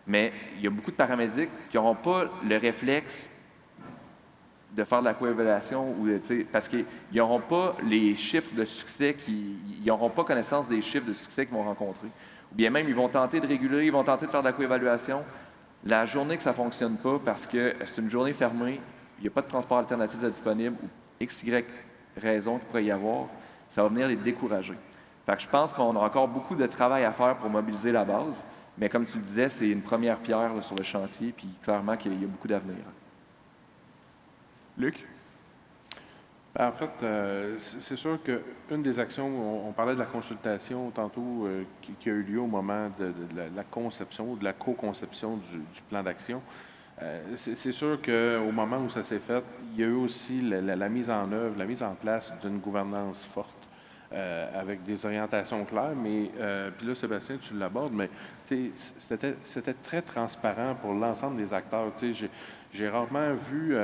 S7: Mais il y a beaucoup de paramédics qui n'auront pas le réflexe de faire de la coévaluation, parce qu'ils n'auront pas les chiffres de succès, ils n'auront pas connaissance des chiffres de succès qu'ils vont rencontrer. Ou bien même, ils vont tenter de réguler, ils vont tenter de faire de la coévaluation. La journée que ça ne fonctionne pas, parce que c'est une journée fermée, il n'y a pas de transport alternatif de disponible, ou x, y raison qu'il pourrait y avoir, ça va venir les décourager. Fait que je pense qu'on a encore beaucoup de travail à faire pour mobiliser la base, mais comme tu le disais, c'est une première pierre là, sur le chantier, puis clairement qu'il y a beaucoup d'avenir.
S3: Luc?
S6: En fait, c'est sûr qu'une des actions, on parlait de la consultation tantôt qui a eu lieu au moment de la conception ou de la co-conception du plan d'action. C'est sûr qu'au moment où ça s'est fait, il y a eu aussi la mise en œuvre, la mise en place d'une gouvernance forte avec des orientations claires. Mais, puis là, Sébastien, tu l'abordes, mais c'était très transparent pour l'ensemble des acteurs. J'ai rarement vu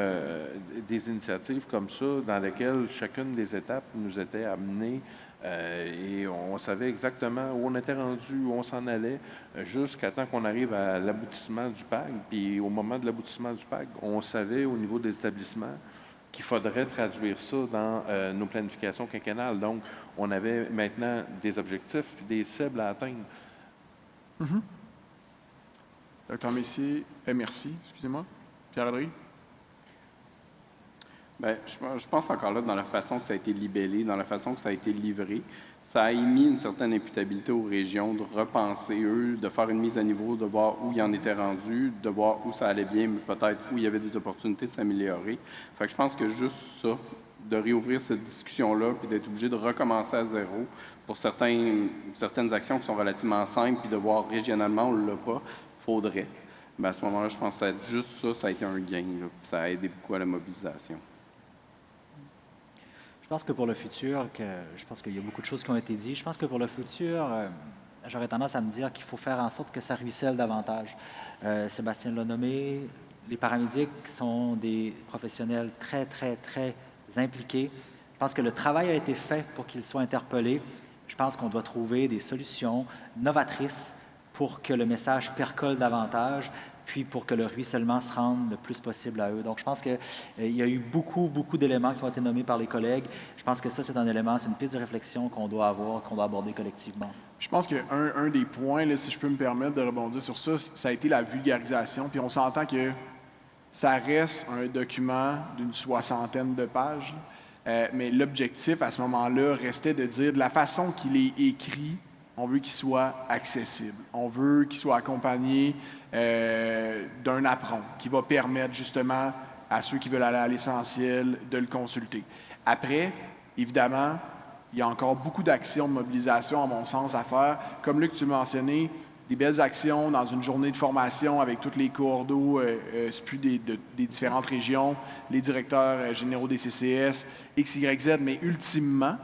S6: des initiatives comme ça dans lesquelles chacune des étapes nous était amenée et on savait exactement où on était rendu, où on s'en allait, jusqu'à temps qu'on arrive à l'aboutissement du PAG. Puis au moment de l'aboutissement du PAG, on savait au niveau des établissements qu'il faudrait traduire ça dans nos planifications quinquennales. Donc, on avait maintenant des objectifs et des cibles à atteindre.
S3: Dr. Messier, merci, excusez-moi. Pierre-André?
S5: Bien, je pense encore là, dans la façon que ça a été libellé, dans la façon que ça a été livré, ça a émis une certaine imputabilité aux régions de repenser, eux, de faire une mise à niveau, de voir où ils en étaient rendus, de voir où ça allait bien, mais peut-être où il y avait des opportunités de s'améliorer. Fait que je pense que juste ça, de réouvrir cette discussion-là, puis d'être obligé de recommencer à zéro pour certaines actions qui sont relativement simples, puis de voir régionalement, on ne l'a pas, faudrait. Bien, à ce moment-là, je pense que juste ça, ça a été un gain. Là, ça a aidé beaucoup à la mobilisation.
S4: Je pense que pour le futur, je pense qu'il y a beaucoup de choses qui ont été dites. Je pense que pour le futur, j'aurais tendance à me dire qu'il faut faire en sorte que ça ruisselle davantage. Sébastien l'a nommé, les paramédics sont des professionnels très, très, très impliqués. Je pense que le travail a été fait pour qu'ils soient interpellés. Je pense qu'on doit trouver des solutions novatrices pour que le message percole davantage, puis pour que le ruissellement se rende le plus possible à eux. Donc, je pense qu'il y a eu beaucoup d'éléments qui ont été nommés par les collègues. Je pense que ça, c'est un élément, c'est une piste de réflexion qu'on doit avoir, qu'on doit aborder collectivement.
S3: Je pense qu'un des points, là, si je peux me permettre de rebondir sur ça, ça a été la vulgarisation. Puis on s'entend que ça reste un document d'une 60aine de pages, mais l'objectif à ce moment-là restait de dire de la façon qu'il est écrit, on veut qu'il soit accessible. On veut qu'il soit accompagné d'un apron qui va permettre justement à ceux qui veulent aller à l'essentiel de le consulter. Après, évidemment, il y a encore beaucoup d'actions de mobilisation, à mon sens, à faire. Comme Luc, tu mentionné, des belles actions dans une journée de formation avec tous les cours d'eau des différentes régions, les directeurs généraux des CCS, X, Y, Z, mais ultimement,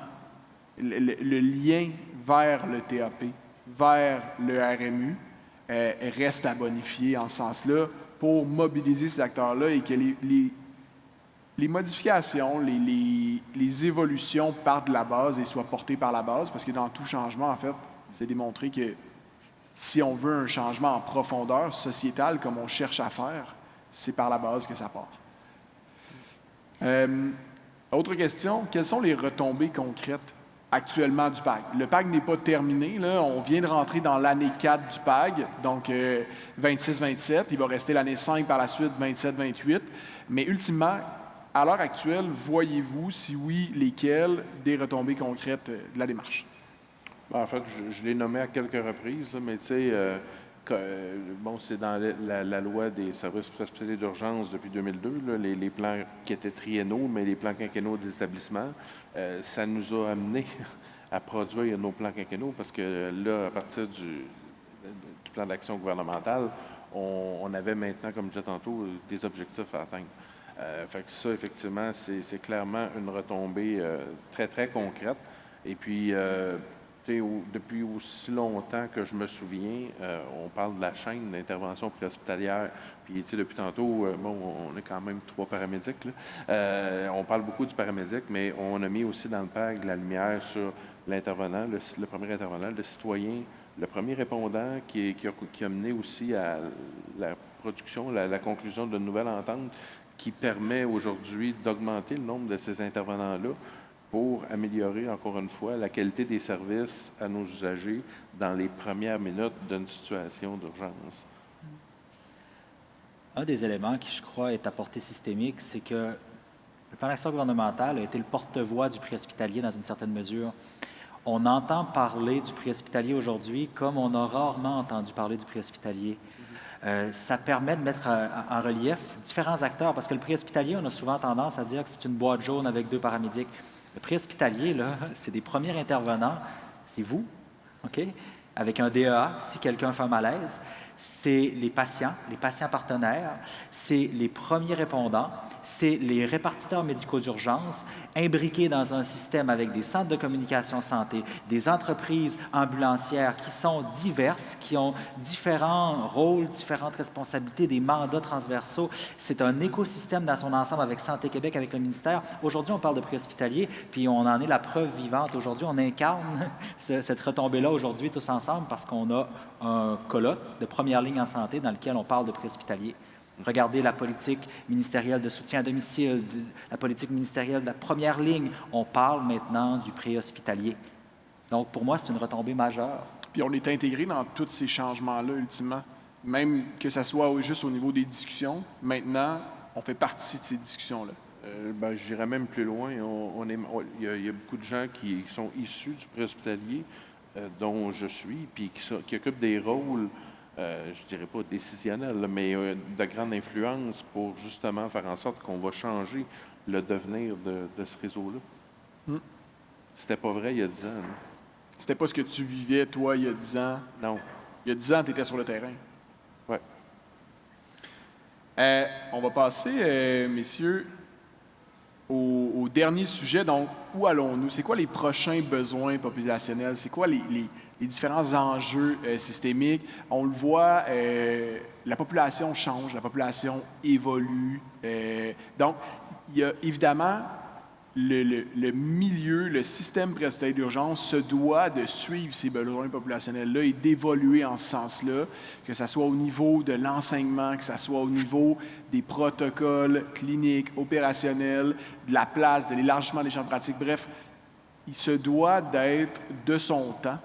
S3: le lien vers le TAP, vers le RMU, reste à bonifier en ce sens-là pour mobiliser ces acteurs-là et que les modifications, les évolutions partent de la base et soient portées par la base, parce que dans tout changement, en fait, c'est démontré que si on veut un changement en profondeur sociétal, comme on cherche à faire, c'est par la base que ça part. Autre question, quelles sont les retombées concrètes actuellement du PAG? Le PAG n'est pas terminé, là. On vient de rentrer dans l'année 4 du PAG, donc 26-27. Il va rester l'année 5 par la suite, 27-28. Mais ultimement, à l'heure actuelle, voyez-vous, si oui, lesquelles, des retombées concrètes de la démarche?
S6: En fait, je l'ai nommé à quelques reprises, mais tu sais, bon, c'est dans la loi des services préhospitaliers d'urgence depuis 2002, là, les plans qui étaient triennaux, mais les plans quinquennaux des établissements, ça nous a amené à produire nos plans quinquennaux parce que là, à partir du plan d'action gouvernemental, on avait maintenant, comme je disais tantôt, des objectifs à atteindre. Fait que ça, effectivement, c'est clairement une retombée très, très concrète. Et puis, depuis aussi longtemps que je me souviens, on parle de la chaîne d'intervention préhospitalière. Puis, depuis tantôt, bon, on est quand même 3 paramédics, là. On parle beaucoup du paramédic, mais on a mis aussi dans le PAG la lumière sur l'intervenant, le premier intervenant, le citoyen, le premier répondant qui a mené aussi à la production, la conclusion d'une nouvelle entente qui permet aujourd'hui d'augmenter le nombre de ces intervenants-là pour améliorer, encore une fois, la qualité des services à nos usagers dans les premières minutes d'une situation d'urgence.
S4: Un des éléments qui, je crois, est à portée systémique, c'est que le plan d'action gouvernemental a été le porte-voix du préhospitalier dans une certaine mesure. On entend parler du préhospitalier aujourd'hui comme on a rarement entendu parler du préhospitalier. Ça permet de mettre en relief différents acteurs, parce que le préhospitalier, on a souvent tendance à dire que c'est une boîte jaune avec 2 paramédics. Le préhospitalier, là, c'est des premiers intervenants, c'est vous, OK? Avec un DEA, si quelqu'un fait un malaise, c'est les patients partenaires, c'est les premiers répondants, c'est les répartiteurs médicaux d'urgence imbriqués dans un système avec des centres de communication santé, des entreprises ambulancières qui sont diverses, qui ont différents rôles, différentes responsabilités, des mandats transversaux. C'est un écosystème dans son ensemble avec Santé Québec, avec le ministère. Aujourd'hui, on parle de préhospitalier, puis on en est la preuve vivante. Aujourd'hui, on incarne cette retombée-là aujourd'hui tous ensemble parce qu'on a un colloque de première ligne en santé dans lequel on parle de préhospitalier. Regardez la politique ministérielle de soutien à domicile, la politique ministérielle de la première ligne. On parle maintenant du préhospitalier. Donc, pour moi, c'est une retombée majeure.
S3: Puis on est intégré dans tous ces changements-là, ultimement. Même que ce soit juste au niveau des discussions, maintenant, on fait partie de ces discussions-là.
S6: Je dirais même plus loin. Il y a beaucoup de gens qui sont issus du préhospitalier, dont je suis, puis qui occupent des rôles, je dirais pas décisionnels, mais de grande influence pour justement faire en sorte qu'on va changer le devenir de ce réseau-là. C'était pas vrai il y a 10 ans. Non?
S3: C'était pas ce que tu vivais, toi, il y a 10 ans?
S6: Non.
S3: Il y a 10 ans, tu étais sur le terrain.
S6: Oui.
S3: On va passer, messieurs, au dernier sujet. Donc, où allons-nous? C'est quoi les prochains besoins populationnels? C'est quoi les différents enjeux systémiques? On le voit, la population change, la population évolue. Donc, il y a évidemment le milieu, le système préhospitalier d'urgence se doit de suivre ces besoins populationnels-là et d'évoluer en ce sens-là, que ce soit au niveau de l'enseignement, que ce soit au niveau des protocoles cliniques, opérationnels, de la place, de l'élargissement des champs de pratique. Bref, il se doit d'être de son temps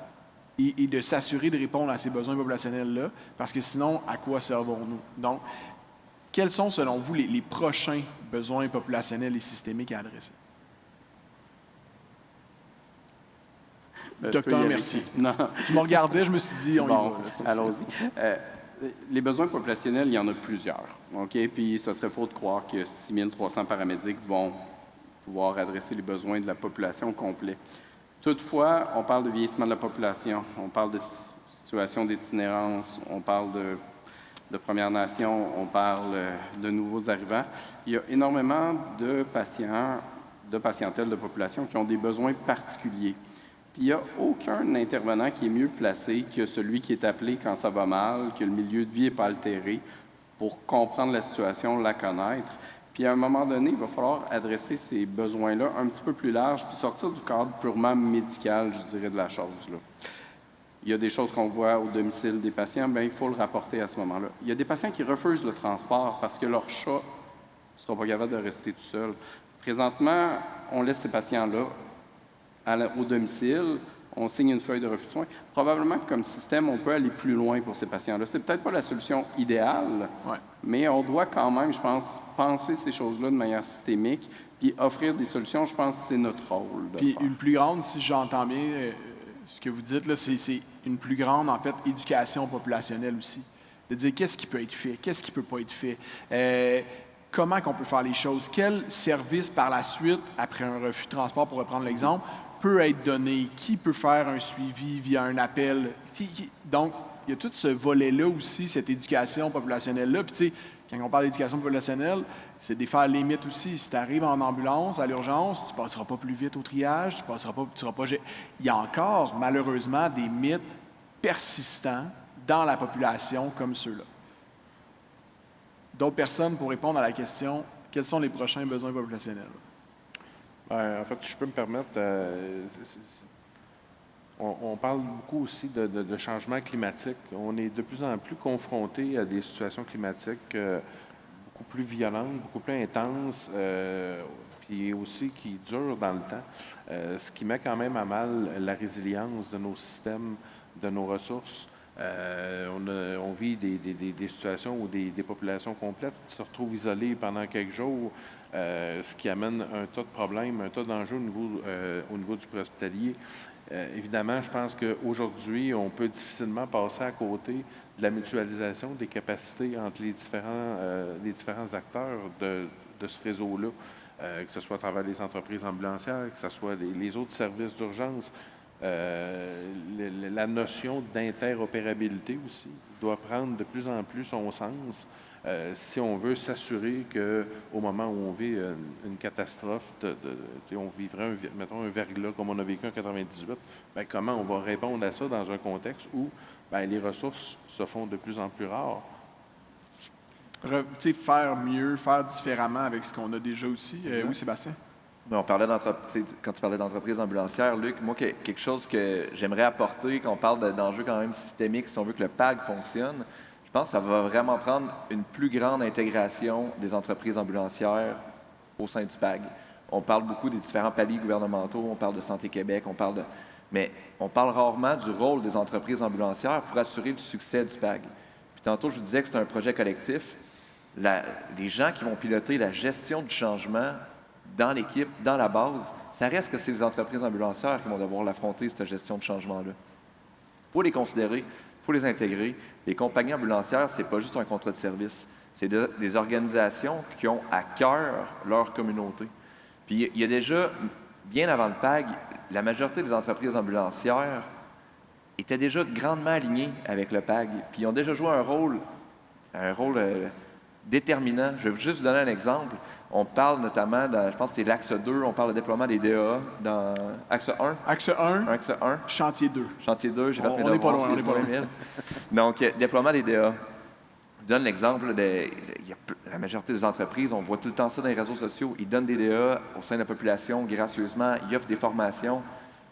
S3: et de s'assurer de répondre à ces besoins populationnels-là, parce que sinon, à quoi servons-nous? Donc, quels sont, selon vous, les prochains besoins populationnels et systémiques à adresser? Docteur, merci.
S5: Non.
S3: Tu me regardais, je me suis dit, on y va.
S5: Allons-y. Les besoins populationnels, il y en a plusieurs. OK? Puis, ce serait faux de croire que 6 300 paramédics vont pouvoir adresser les besoins de la population complète. Toutefois, on parle de vieillissement de la population, on parle de situation d'itinérance, on parle de Premières Nations, on parle de nouveaux arrivants. Il y a énormément de patients, de patientèle, de population qui ont des besoins particuliers. Puis il n'y a aucun intervenant qui est mieux placé que celui qui est appelé quand ça va mal, que le milieu de vie n'est pas altéré, pour comprendre la situation, la connaître. Puis à un moment donné, il va falloir adresser ces besoins-là un petit peu plus large, puis sortir du cadre purement médical, je dirais, de la chose, là. Il y a des choses qu'on voit au domicile des patients, bien, il faut le rapporter à ce moment-là. Il y a des patients qui refusent le transport parce que leur chat ne sera pas capable de rester tout seul. Présentement, on laisse ces patients-là au domicile, on signe une feuille de refus de soins. Probablement que comme système, on peut aller plus loin pour ces patients-là. C'est peut-être pas la solution idéale, mais on doit quand même, je pense, penser ces choses-là de manière systémique, puis offrir des solutions, je pense que c'est notre rôle.
S3: Puis une plus grande, si j'entends bien ce que vous dites, là, c'est une plus grande, en fait, éducation populationnelle aussi. De dire qu'est-ce qui peut être fait, qu'est-ce qui ne peut pas être fait, comment qu'on peut faire les choses, quel service par la suite, après un refus de transport, pour reprendre l'exemple, peut être donné, qui peut faire un suivi via un appel. Donc, il y a tout ce volet-là aussi, cette éducation populationnelle-là. Puis, tu sais, quand on parle d'éducation populationnelle, c'est de faire les mythes aussi. Si tu arrives en ambulance, à l'urgence, tu ne passeras pas plus vite au triage, tu seras pas... Il y a encore, malheureusement, des mythes persistants dans la population comme ceux-là. D'autres personnes pour répondre à la question, quels sont les prochains besoins populationnels?
S6: En fait, si je peux me permettre, on parle beaucoup aussi de changement climatique. On est de plus en plus confronté à des situations climatiques beaucoup plus violentes, beaucoup plus intenses, puis aussi qui durent dans le temps, ce qui met quand même à mal la résilience de nos systèmes, de nos ressources. On vit des situations où des populations complètes se retrouvent isolées pendant quelques jours, ce qui amène un tas de problèmes, un tas d'enjeux au niveau du préhospitalier. Évidemment, je pense qu'aujourd'hui, on peut difficilement passer à côté de la mutualisation des capacités entre les différents acteurs de ce réseau-là, que ce soit à travers les entreprises ambulancières, que ce soit les autres services d'urgence. La notion d'interopérabilité aussi doit prendre de plus en plus son sens si on veut s'assurer qu'au moment où on vit une catastrophe, on vivrait, mettons, un verglas comme on a vécu en 98, bien, comment on va répondre à ça dans un contexte où bien, les ressources se font de plus en plus rares?
S3: Faire mieux, faire différemment avec ce qu'on a déjà aussi. Oui, Sébastien?
S7: Mais on parlait quand tu parlais d'entreprise ambulancière, Luc, moi, quelque chose que j'aimerais apporter, quand on parle d'enjeux quand même systémiques, si on veut que le PAG fonctionne, je pense que ça va vraiment prendre une plus grande intégration des entreprises ambulancières au sein du PAG. On parle beaucoup des différents paliers gouvernementaux, on parle de Santé Québec, mais on parle rarement du rôle des entreprises ambulancières pour assurer le succès du PAG. Puis tantôt, je vous disais que c'est un projet collectif. Les gens qui vont piloter la gestion du changement dans l'équipe, dans la base, ça reste que c'est les entreprises ambulancières qui vont devoir l'affronter, cette gestion de changement-là. Il faut les considérer, il faut les intégrer. Les compagnies ambulancières, ce n'est pas juste un contrat de service. C'est des organisations qui ont à cœur leur communauté. Puis il y a déjà, bien avant le PAG, la majorité des entreprises ambulancières étaient déjà grandement alignées avec le PAG. Puis ils ont déjà joué un rôle déterminant. Je vais juste vous donner un exemple. On parle notamment, je pense que c'est l'axe 2, on parle de déploiement des DAA dans axe 1.
S3: Axe 1,
S7: Axe 1.
S3: chantier 2.
S7: Chantier 2, j'ai fait mes
S3: On n'est pas
S7: devoirs,
S3: loin, on n'est pas loin.
S7: Emile. Donc, déploiement des DAA. Je donne l'exemple, la majorité des entreprises, on voit tout le temps ça dans les réseaux sociaux, ils donnent des DAA au sein de la population gracieusement, ils offrent des formations.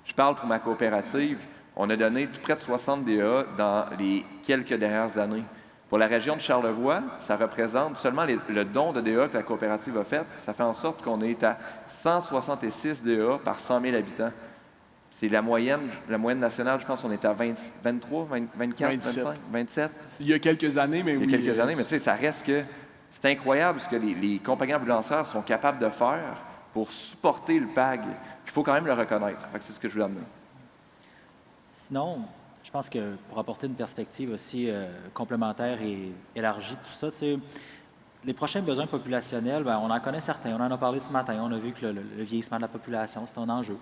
S7: Je parle pour ma coopérative, on a donné tout près de 60 DAA dans les quelques dernières années. Pour la région de Charlevoix, ça représente seulement le don de DA que la coopérative a fait. Ça fait en sorte qu'on est à 166 DA par 100 000 habitants. C'est la moyenne nationale, je pense qu'on est à 23, 24, 25, 27.
S3: Il y a quelques années, mais oui.
S7: Il y a quelques années, mais tu sais, ça reste que c'est incroyable ce que les compagnies ambulancières sont capables de faire pour supporter le PAG. Il faut quand même le reconnaître. Fait que c'est ce que je voulais amener.
S4: Sinon, je pense que pour apporter une perspective aussi complémentaire et élargie de tout ça, tu sais, les prochains besoins populationnels, bien, on en connaît certains. On en a parlé ce matin. On a vu que le vieillissement de la population, c'est un enjeu.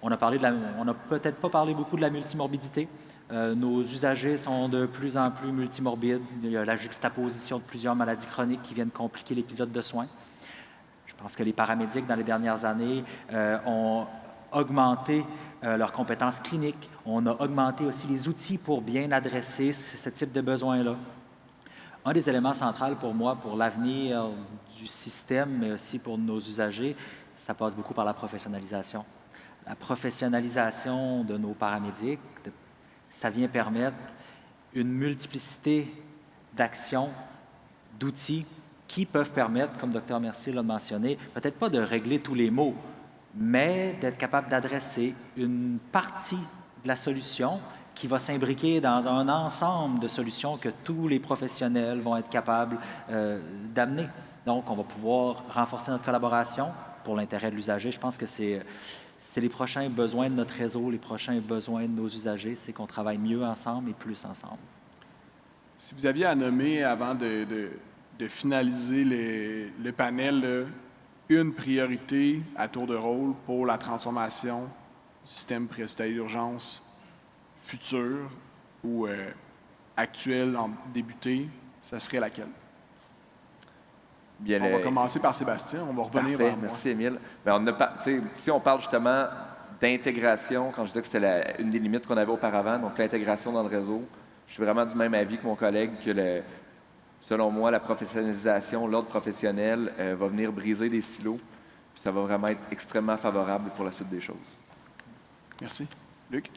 S4: On n'a peut-être pas parlé beaucoup de la multimorbidité. Nos usagers sont de plus en plus multimorbides. Il y a la juxtaposition de plusieurs maladies chroniques qui viennent compliquer l'épisode de soins. Je pense que les paramédics, dans les dernières années, ont augmenté leurs compétences cliniques. On a augmenté aussi les outils pour bien adresser ce type de besoins-là. Un des éléments centraux pour moi, pour l'avenir du système, mais aussi pour nos usagers, ça passe beaucoup par la professionnalisation. La professionnalisation de nos paramédics, ça vient permettre une multiplicité d'actions, d'outils qui peuvent permettre, comme Dr Mercier l'a mentionné, peut-être pas de régler tous les maux, mais d'être capable d'adresser une partie de la solution qui va s'imbriquer dans un ensemble de solutions que tous les professionnels vont être capables d'amener. Donc, on va pouvoir renforcer notre collaboration pour l'intérêt de l'usager. Je pense que c'est les prochains besoins de notre réseau, les prochains besoins de nos usagers, c'est qu'on travaille mieux ensemble et plus ensemble.
S3: Si vous aviez à nommer, avant de finaliser le panel, là, une priorité à tour de rôle pour la transformation du système préhospitalier d'urgence futur ou actuel, en débuté, ça serait laquelle?
S7: Bien,
S3: on va commencer par Sébastien, on va revenir vers moi.
S7: Merci, Émile. Bien, si on parle justement d'intégration, quand je disais que c'était une des limites qu'on avait auparavant, donc l'intégration dans le réseau, je suis vraiment du même avis que mon collègue que selon moi, la professionnalisation, l'ordre professionnel va venir briser les silos, puis ça va vraiment être extrêmement favorable pour la suite des choses.
S3: Merci. Luc?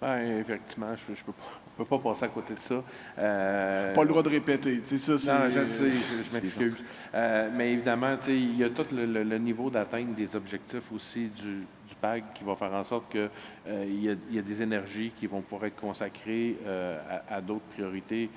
S6: Bien, effectivement, je ne peux pas passer à côté de ça.
S3: Pas le droit de répéter. Tu sais, ça,
S6: non, je sais, je m'excuse. Mais évidemment, il y a tout le niveau d'atteinte des objectifs aussi du PAG qui va faire en sorte qu'il y a des énergies qui vont pouvoir être consacrées à d'autres priorités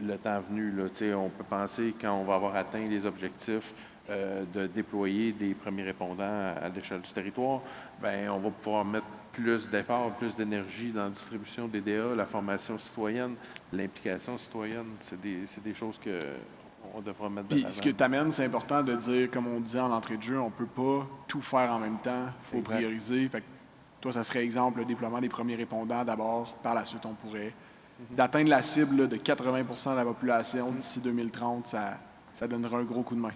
S6: le temps venu. Là, on peut penser, quand on va avoir atteint les objectifs, de déployer des premiers répondants à l'échelle du territoire, bien, on va pouvoir mettre plus d'efforts, plus d'énergie dans la distribution des DA, la formation citoyenne, l'implication citoyenne. C'est des choses qu'on devra mettre de
S3: Puis
S6: l'avant.
S3: ce que tu amènes, c'est important de dire, comme on disait en entrée de jeu, on ne peut pas tout faire en même temps. Il faut
S6: Exact.
S3: prioriser. Fait que toi, ça serait exemple le déploiement des premiers répondants d'abord. Par la suite, on pourrait d'atteindre la cible là, de 80 de la population d'ici 2030. Ça donnerait un gros coup de main.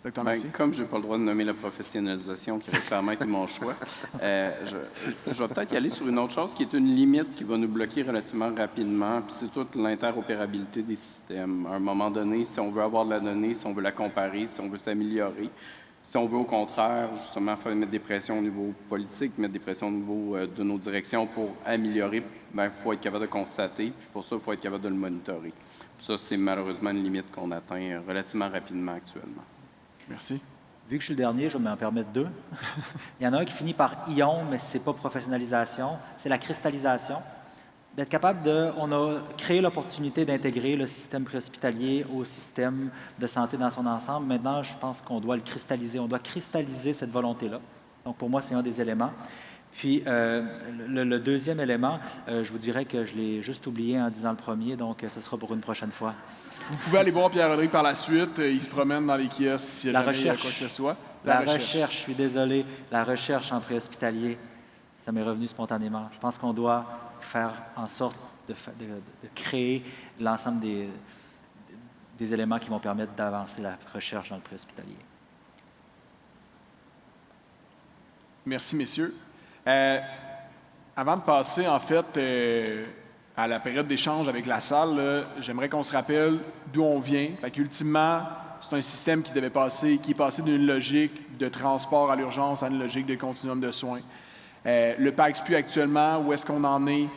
S3: Dr.
S5: Ben,
S3: Mercier?
S5: comme je n'ai pas le droit de nommer la professionnalisation, qui aurait clairement été mon choix, je vais peut-être y aller sur une autre chose qui est une limite qui va nous bloquer relativement rapidement, puis c'est toute l'interopérabilité des systèmes. À un moment donné, si on veut avoir de la donnée, si on veut la comparer, si on veut s'améliorer, si on veut au contraire, justement, mettre des pressions au niveau politique, mettre des pressions au niveau de nos directions pour améliorer, il faut être capable de constater, puis pour ça, il faut être capable de le monitorer. Ça, c'est malheureusement une limite qu'on atteint relativement rapidement actuellement.
S3: Merci.
S4: Vu que je suis le dernier, je vais m'en permettre deux. Il y en a un qui finit par ion, mais ce n'est pas professionnalisation, c'est la cristallisation. D'être capable de... On a créé l'opportunité d'intégrer le système préhospitalier au système de santé dans son ensemble. Maintenant, je pense qu'on doit le cristalliser. On doit cristalliser cette volonté-là. Donc, pour moi, c'est un des éléments. Puis, le deuxième élément, je vous dirais que je l'ai juste oublié en disant le premier, donc ce sera pour une prochaine fois.
S3: Vous pouvez aller voir Pierre-Rodrigue par la suite. Il se promène dans les kiosques s'il y a
S4: La
S3: jamais
S4: recherche.
S3: quoi que ce soit.
S4: La recherche, je suis désolé, la recherche en préhospitalier, ça m'est revenu spontanément. Je pense qu'on doit faire en sorte de créer l'ensemble des éléments qui vont permettre d'avancer la recherche dans le préhospitalier.
S3: Merci, messieurs. Avant de passer, en fait, à la période d'échange avec la salle, là, j'aimerais qu'on se rappelle d'où on vient. Fait qu'ultimement, c'est un système qui est passé d'une logique de transport à l'urgence à une logique de continuum de soins. Le PACSPU actuellement, où est-ce qu'on en est,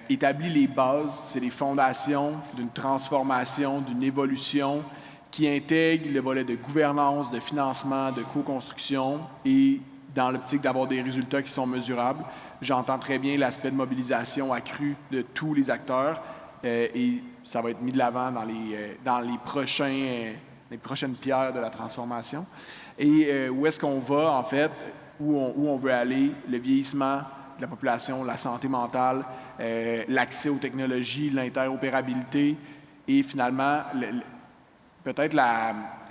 S3: établit les bases, c'est les fondations d'une transformation, d'une évolution qui intègre le volet de gouvernance, de financement, de co-construction et dans l'optique d'avoir des résultats qui sont mesurables. J'entends très bien l'aspect de mobilisation accrue de tous les acteurs et ça va être mis de l'avant dans les prochaines pierres de la transformation. Et où est-ce qu'on va, en fait, où on veut aller, le vieillissement de la population, la santé mentale, l'accès aux technologies, l'interopérabilité et finalement, peut-être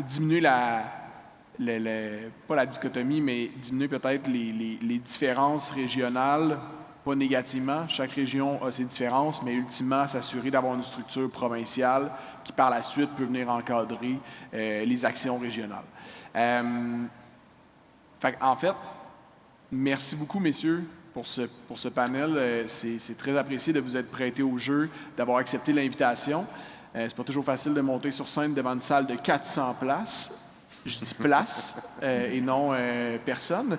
S3: diminuer pas la dichotomie, mais diminuer peut-être les différences régionales, pas négativement. Chaque région a ses différences, mais ultimement, s'assurer d'avoir une structure provinciale qui, par la suite, peut venir encadrer les actions régionales. En fait, merci beaucoup, messieurs, pour ce panel. C'est très apprécié de vous être prêtés au jeu, d'avoir accepté l'invitation. C'est pas toujours facile de monter sur scène devant une salle de 400 places. Je dis place et non personne.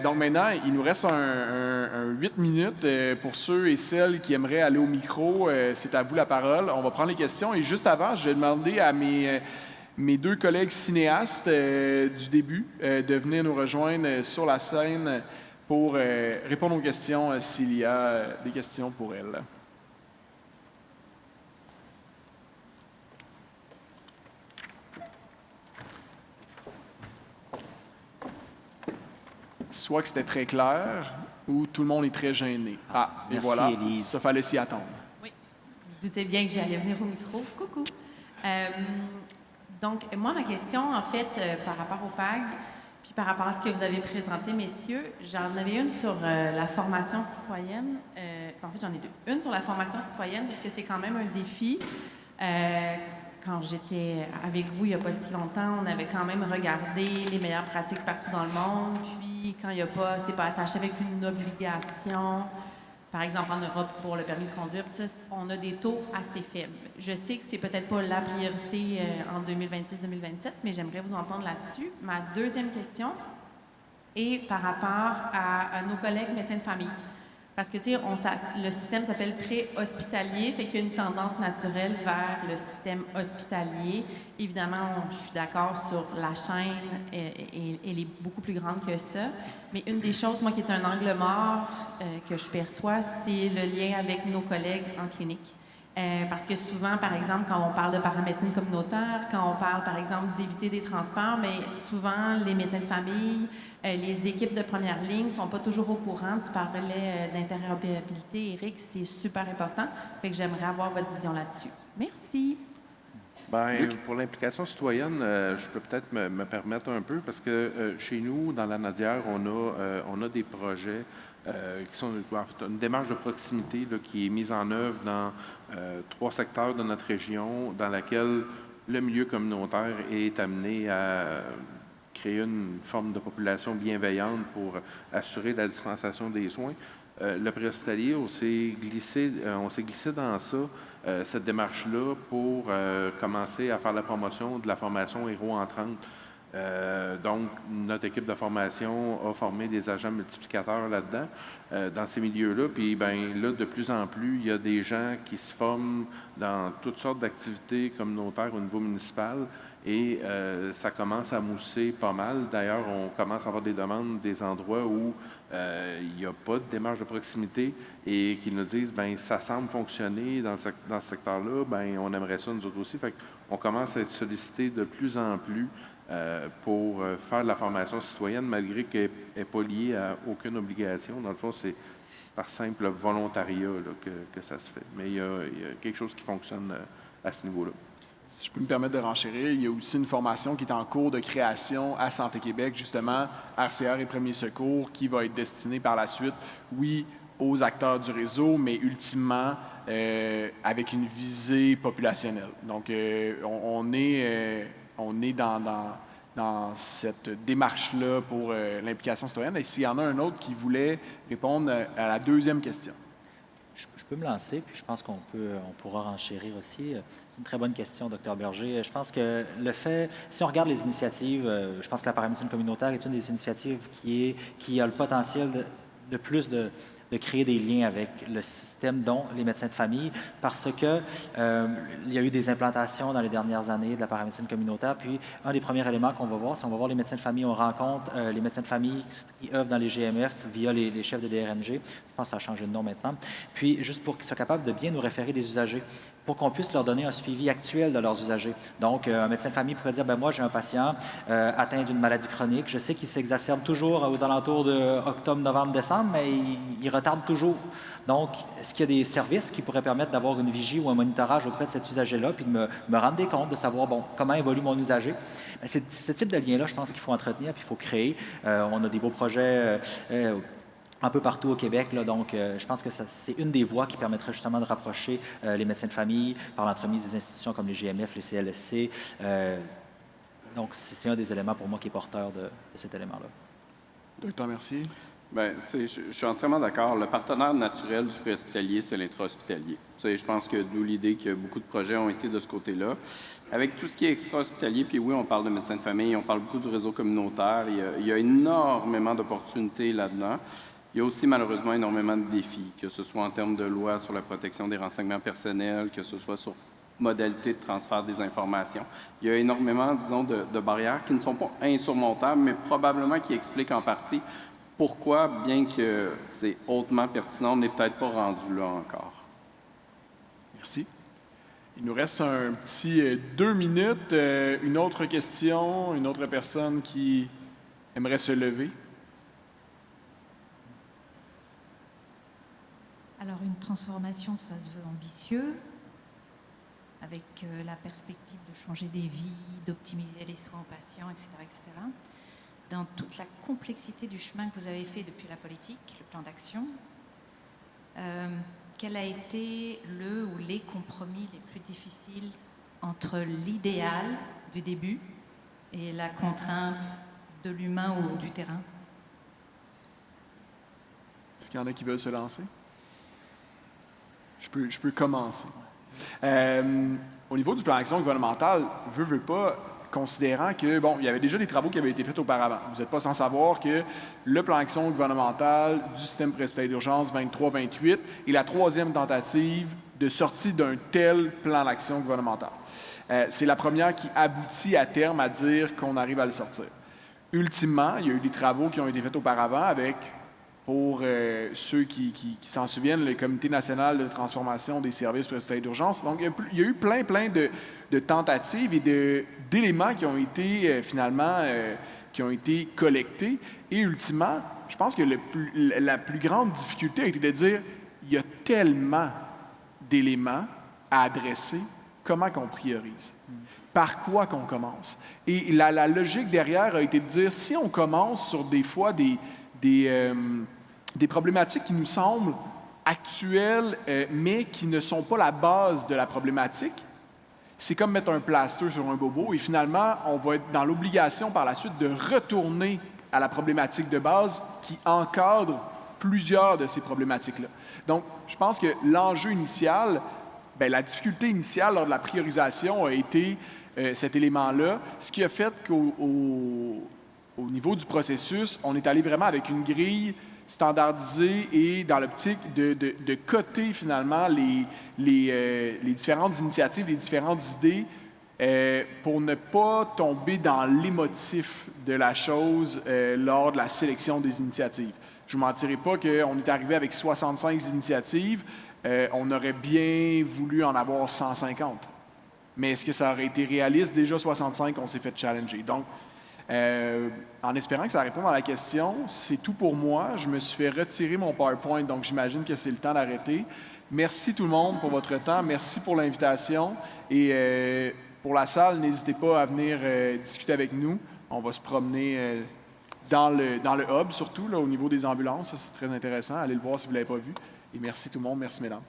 S3: Donc maintenant, il nous reste un 8 minutes pour ceux et celles qui aimeraient aller au micro. C'est à vous la parole. On va prendre les questions. Et juste avant, je vais demander à mes deux collègues cinéastes du début de venir nous rejoindre sur la scène pour répondre aux questions s'il y a des questions pour elles. Soit que c'était très clair ou tout le monde est très gêné. Et
S4: merci,
S3: voilà,
S4: Élise.
S3: ça fallait s'y attendre.
S8: Oui, je me doutais bien que j'allais venir au micro. Coucou. Donc, moi, ma question, en fait, par rapport au PAG, puis par rapport à ce que vous avez présenté, messieurs, j'en avais une sur la formation citoyenne. En fait, j'en ai deux. Une sur la formation citoyenne, parce que c'est quand même un défi. Quand j'étais avec vous il n'y a pas si longtemps, on avait quand même regardé les meilleures pratiques partout dans le monde. Puis, quand il n'y a pas, c'est pas attaché avec une obligation. Par exemple, en Europe, pour le permis de conduire, on a des taux assez faibles. Je sais que c'est peut-être pas la priorité en 2026-2027, mais j'aimerais vous entendre là-dessus. Ma deuxième question est par rapport à nos collègues médecins de famille. Parce que, tu sais, le système s'appelle pré-hospitalier, fait qu'il y a une tendance naturelle vers le système hospitalier. Évidemment, je suis d'accord sur la chaîne, elle est beaucoup plus grande que ça. Mais une des choses, moi, qui est un angle mort que je perçois, c'est le lien avec nos collègues en clinique. Parce que souvent, par exemple, quand on parle de paramédecine communautaire, quand on parle, par exemple, d'éviter des transports, mais souvent, les médecins de famille, les équipes de première ligne ne sont pas toujours au courant. Tu parlais d'interopérabilité, Éric, c'est super important. Fait que j'aimerais avoir votre vision là-dessus. Merci.
S6: Bien, pour l'implication citoyenne, je peux peut-être me permettre un peu parce que chez nous, dans la Nadière, on a des projets qui sont en fait, une démarche de proximité là, qui est mise en œuvre dans 3 secteurs de notre région, dans laquelle le milieu communautaire est amené à créer une forme de population bienveillante pour assurer la dispensation des soins. Le préhospitalier, on s'est glissé dans ça, cette démarche-là, pour commencer à faire la promotion de la formation Héros en 30. Donc, notre équipe de formation a formé des agents multiplicateurs là-dedans, dans ces milieux-là. Puis, bien, là, de plus en plus, il y a des gens qui se forment dans toutes sortes d'activités communautaires au niveau municipal et ça commence à mousser pas mal. D'ailleurs, on commence à avoir des demandes des endroits où il n'y a pas de démarche de proximité et qui nous disent, bien, ça semble fonctionner dans ce secteur-là, bien, on aimerait ça nous autres aussi. Fait qu'on commence à être sollicité de plus en plus pour faire de la formation citoyenne, malgré qu'elle n'est pas liée à aucune obligation. Dans le fond, c'est par simple volontariat là, que ça se fait. Mais il y a quelque chose qui fonctionne à ce niveau-là.
S3: Si je peux me permettre de renchérir, il y a aussi une formation qui est en cours de création à Santé Québec, justement, RCR et Premiers Secours, qui va être destinée par la suite, oui, aux acteurs du réseau, mais ultimement avec une visée populationnelle. Donc, on est dans cette démarche-là pour l'implication citoyenne. Et s'il y en a un autre qui voulait répondre à la deuxième question.
S4: Je peux me lancer, puis je pense on pourra renchérir aussi. C'est une très bonne question, Dr. Berger. Je pense que si on regarde les initiatives, je pense que la paramédecine communautaire est une des initiatives qui a le potentiel de plus de créer des liens avec le système, dont les médecins de famille, parce que il y a eu des implantations dans les dernières années de la paramédecine communautaire. Puis, un des premiers éléments qu'on va voir, c'est on va voir les médecins de famille, on rencontre les médecins de famille qui œuvrent dans les GMF via les chefs de DRMG. Je pense que ça a changé de nom maintenant. Puis, juste pour qu'ils soient capables de bien nous référer les usagers, pour qu'on puisse leur donner un suivi actuel de leurs usagers. Donc, un médecin de famille pourrait dire, ben moi, j'ai un patient atteint d'une maladie chronique. Je sais qu'il s'exacerbe toujours aux alentours de octobre, novembre, décembre, mais il retarde toujours. Donc, est-ce qu'il y a des services qui pourraient permettre d'avoir une vigie ou un monitorage auprès de cet usager-là, puis de me rendre des comptes, de savoir, bon, comment évolue mon usager? C'est ce type de lien-là, je pense qu'il faut entretenir, puis il faut créer. On a des beaux projets un peu partout au Québec. Là, donc, je pense que c'est une des voies qui permettrait justement de rapprocher les médecins de famille par l'entremise des institutions comme les GMF, les CLSC. Donc, c'est un des éléments pour moi qui est porteur de cet élément-là.
S3: Docteur Mercier.
S5: Bien, je suis entièrement d'accord. Le partenaire naturel du préhospitalier, c'est l'intra-hospitalier. Je pense que d'où l'idée que beaucoup de projets ont été de ce côté-là. Avec tout ce qui est extra-hospitalier, puis oui, on parle de médecins de famille, on parle beaucoup du réseau communautaire. Il y a énormément d'opportunités là-dedans. Il y a aussi malheureusement énormément de défis, que ce soit en termes de loi sur la protection des renseignements personnels, que ce soit sur modalité de transfert des informations. Il y a énormément, disons, de barrières qui ne sont pas insurmontables, mais probablement qui expliquent en partie pourquoi, bien que c'est hautement pertinent, on n'est peut-être pas rendu là encore.
S3: Merci. Il nous reste un petit 2 minutes. Une autre question, une autre personne qui aimerait se lever?
S9: Alors, une transformation, ça se veut ambitieux, avec la perspective de changer des vies, d'optimiser les soins aux patients, etc., etc. Dans toute la complexité du chemin que vous avez fait depuis la politique, le plan d'action, quel a été le ou les compromis les plus difficiles entre l'idéal du début et la contrainte de l'humain ou du terrain?
S3: Est-ce qu'il y en a qui veulent se lancer? Je peux commencer. Au niveau du plan d'action gouvernemental, veut pas, considérant que, bon, il y avait déjà des travaux qui avaient été faits auparavant. Vous n'êtes pas sans savoir que le plan d'action gouvernemental du système préhospitalier d'urgence 23-28 est la 3e tentative de sortie d'un tel plan d'action gouvernemental. C'est la première qui aboutit à terme à dire qu'on arrive à le sortir. Ultimement, il y a eu des travaux qui ont été faits auparavant avec pour ceux qui s'en souviennent, le Comité national de transformation des services préhospitaliers d'urgence. Donc, il y a eu plein de tentatives et d'éléments qui ont été finalement qui ont été collectés. Et ultimement, je pense que la plus grande difficulté a été de dire il y a tellement d'éléments à adresser, comment qu'on priorise? Par quoi qu'on commence? Et la logique derrière a été de dire, si on commence sur des fois des problématiques qui nous semblent actuelles, mais qui ne sont pas la base de la problématique, c'est comme mettre un plaster sur un bobo et finalement, on va être dans l'obligation par la suite de retourner à la problématique de base qui encadre plusieurs de ces problématiques-là. Donc, je pense que l'enjeu initial, bien, la difficulté initiale lors de la priorisation a été cet élément-là, ce qui a fait qu'au niveau du processus, on est allé vraiment avec une grille standardisée et dans l'optique de coter finalement les différentes initiatives, les différentes idées pour ne pas tomber dans l'émotif de la chose lors de la sélection des initiatives. Je ne vous mentirai pas qu'on est arrivé avec 65 initiatives, on aurait bien voulu en avoir 150. Mais est-ce que ça aurait été réaliste? Déjà 65, on s'est fait challenger. Donc, en espérant que ça réponde à la question, c'est tout pour moi. Je me suis fait retirer mon PowerPoint, donc j'imagine que c'est le temps d'arrêter. Merci tout le monde pour votre temps. Merci pour l'invitation. Et pour la salle, n'hésitez pas à venir discuter avec nous. On va se promener dans le hub, surtout là, au niveau des ambulances. Ça, c'est très intéressant. Allez le voir si vous ne l'avez pas vu. Et merci tout le monde. Merci, mesdames.